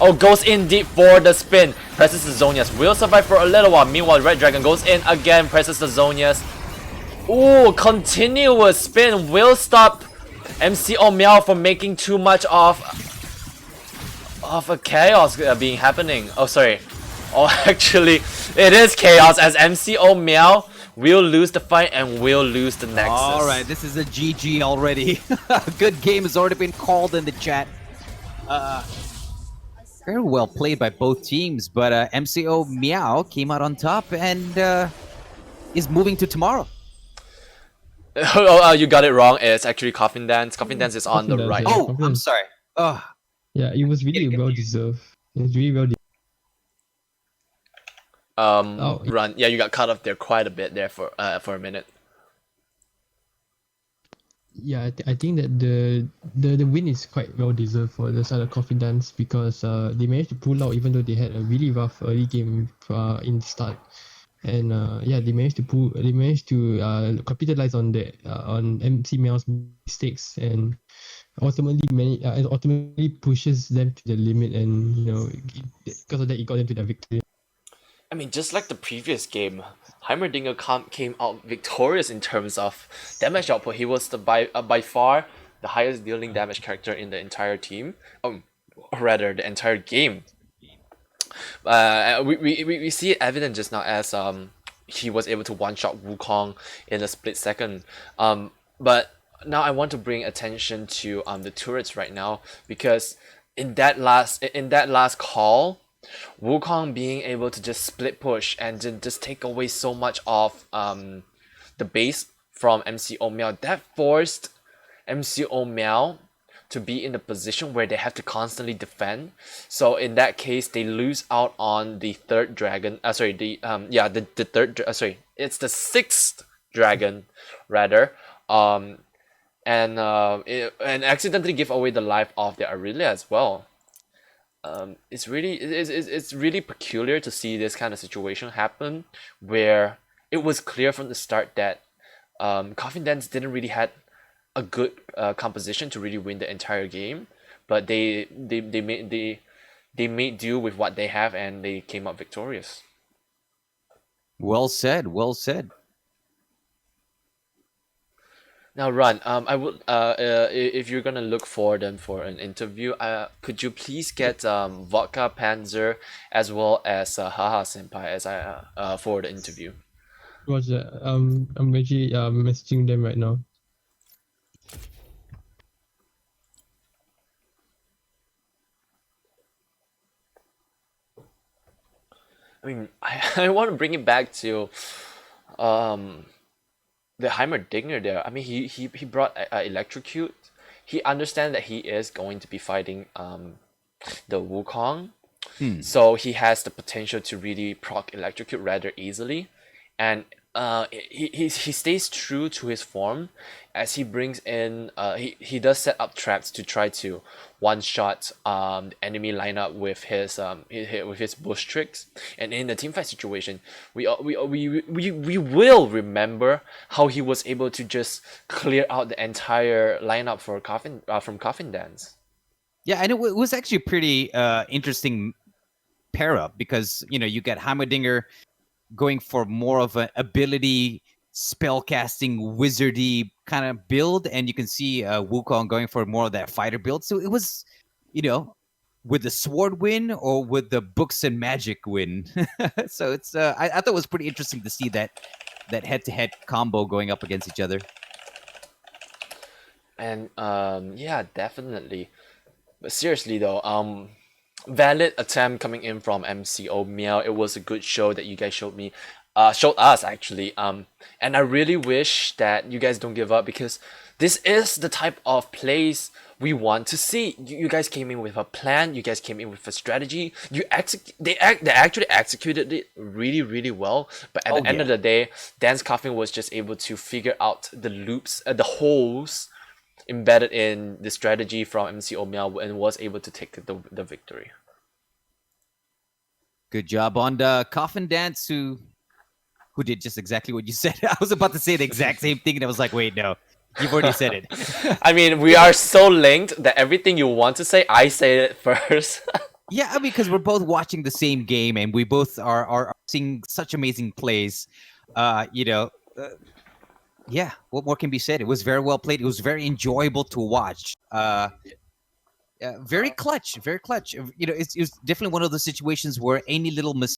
Oh, goes in deep for the spin. Presses the Zonias. Will survive for a little while. Meanwhile, Red Dragon goes in again. Presses the Zonias. Ooh, continuous spin will stop MCO Miao from making too much of a chaos being happening. Oh, sorry. Oh, actually, it is chaos as MCO Miao will lose the fight and will lose the Nexus. Alright, this is a GG already. A good game has already been called in the chat. Very well played by both teams, but MCO Miao came out on top and is moving to tomorrow. Oh, you got it wrong. It's actually Coffin Dance. Coffin Dance is on Coffin the Dance, right. yeah. Oh, I'm sorry. Oh, Yeah, it was really well deserved. It was really well deserved. Run. Yeah, you got cut off there quite a bit there for a minute. Yeah, I think that the win is quite well deserved for the side of Coffin Dance because they managed to pull out even though they had a really rough early game in the start. And yeah, they managed to capitalize on on MC Miao's mistakes, and ultimately pushes them to the limit, and because of that, it got them to that victory. I mean, just like the previous game, Heimerdinger came out victorious in terms of damage output. He was by far the highest dealing damage character in the entire team. Or rather, the entire game. We see it evident just now as he was able to one shot Wukong in a split second. But now I want to bring attention to the turrets right now, because in that last call, Wukong being able to just split push and just take away so much of the base from MCO Miao, that forced MCO Miao to be in the position where they have to constantly defend. So in that case, they lose out on the third dragon. The third. It's the sixth dragon, rather. And accidentally give away the life of the Aurelia as well. It's really peculiar to see this kind of situation happen, where it was clear from the start that Coffin Dance didn't really had a good composition to really win the entire game, but they made do with what they have, and they came up victorious. Well said. Well said. Now, Ron, I would if you're gonna look for them for an interview, could you please get Vodka Panzer as well as Haha Senpai as for the interview? Was I'm actually messaging them right now. I mean, I want to bring it back to the Heimerdinger there. I mean, he brought Electrocute. He understands that he is going to be fighting the Wukong, so he has the potential to really proc Electrocute rather easily, and he stays true to his form as he brings in he does set up traps to try to one shot the enemy lineup with his bush tricks. And in the teamfight situation, we will remember how he was able to just clear out the entire lineup for Coffin from Coffin Dance. Yeah, and it was actually a pretty interesting pair up, because you get Heimerdinger going for more of an ability spellcasting wizardy kind of build, and you can see Wukong going for more of that fighter build. So it was, with the sword win or with the books and magic win. So it's I thought it was pretty interesting to see that head-to-head combo going up against each other. And yeah, definitely. But seriously though, valid attempt coming in from MCO Miao. It was a good show that you guys showed us actually. And I really wish that you guys don't give up, because this is the type of plays we want to see. You guys came in with a plan. You guys came in with a strategy. They actually executed it really, really well. But at the end of the day, Dance Coffin was just able to figure out the loops, the holes embedded in the strategy from MCO Miao, and was able to take the victory. Good job on the Coffin Dance, who did just exactly what you said. I was about to say the exact same thing, and I was like, wait, no, you've already said it. I mean, we are so linked that everything you want to say, I say it first. Yeah, I mean, because we're both watching the same game, and we both are seeing such amazing plays. Yeah, what more can be said? It was very well played. It was very enjoyable to watch. Very clutch, very clutch. It was definitely one of those situations where any little mistake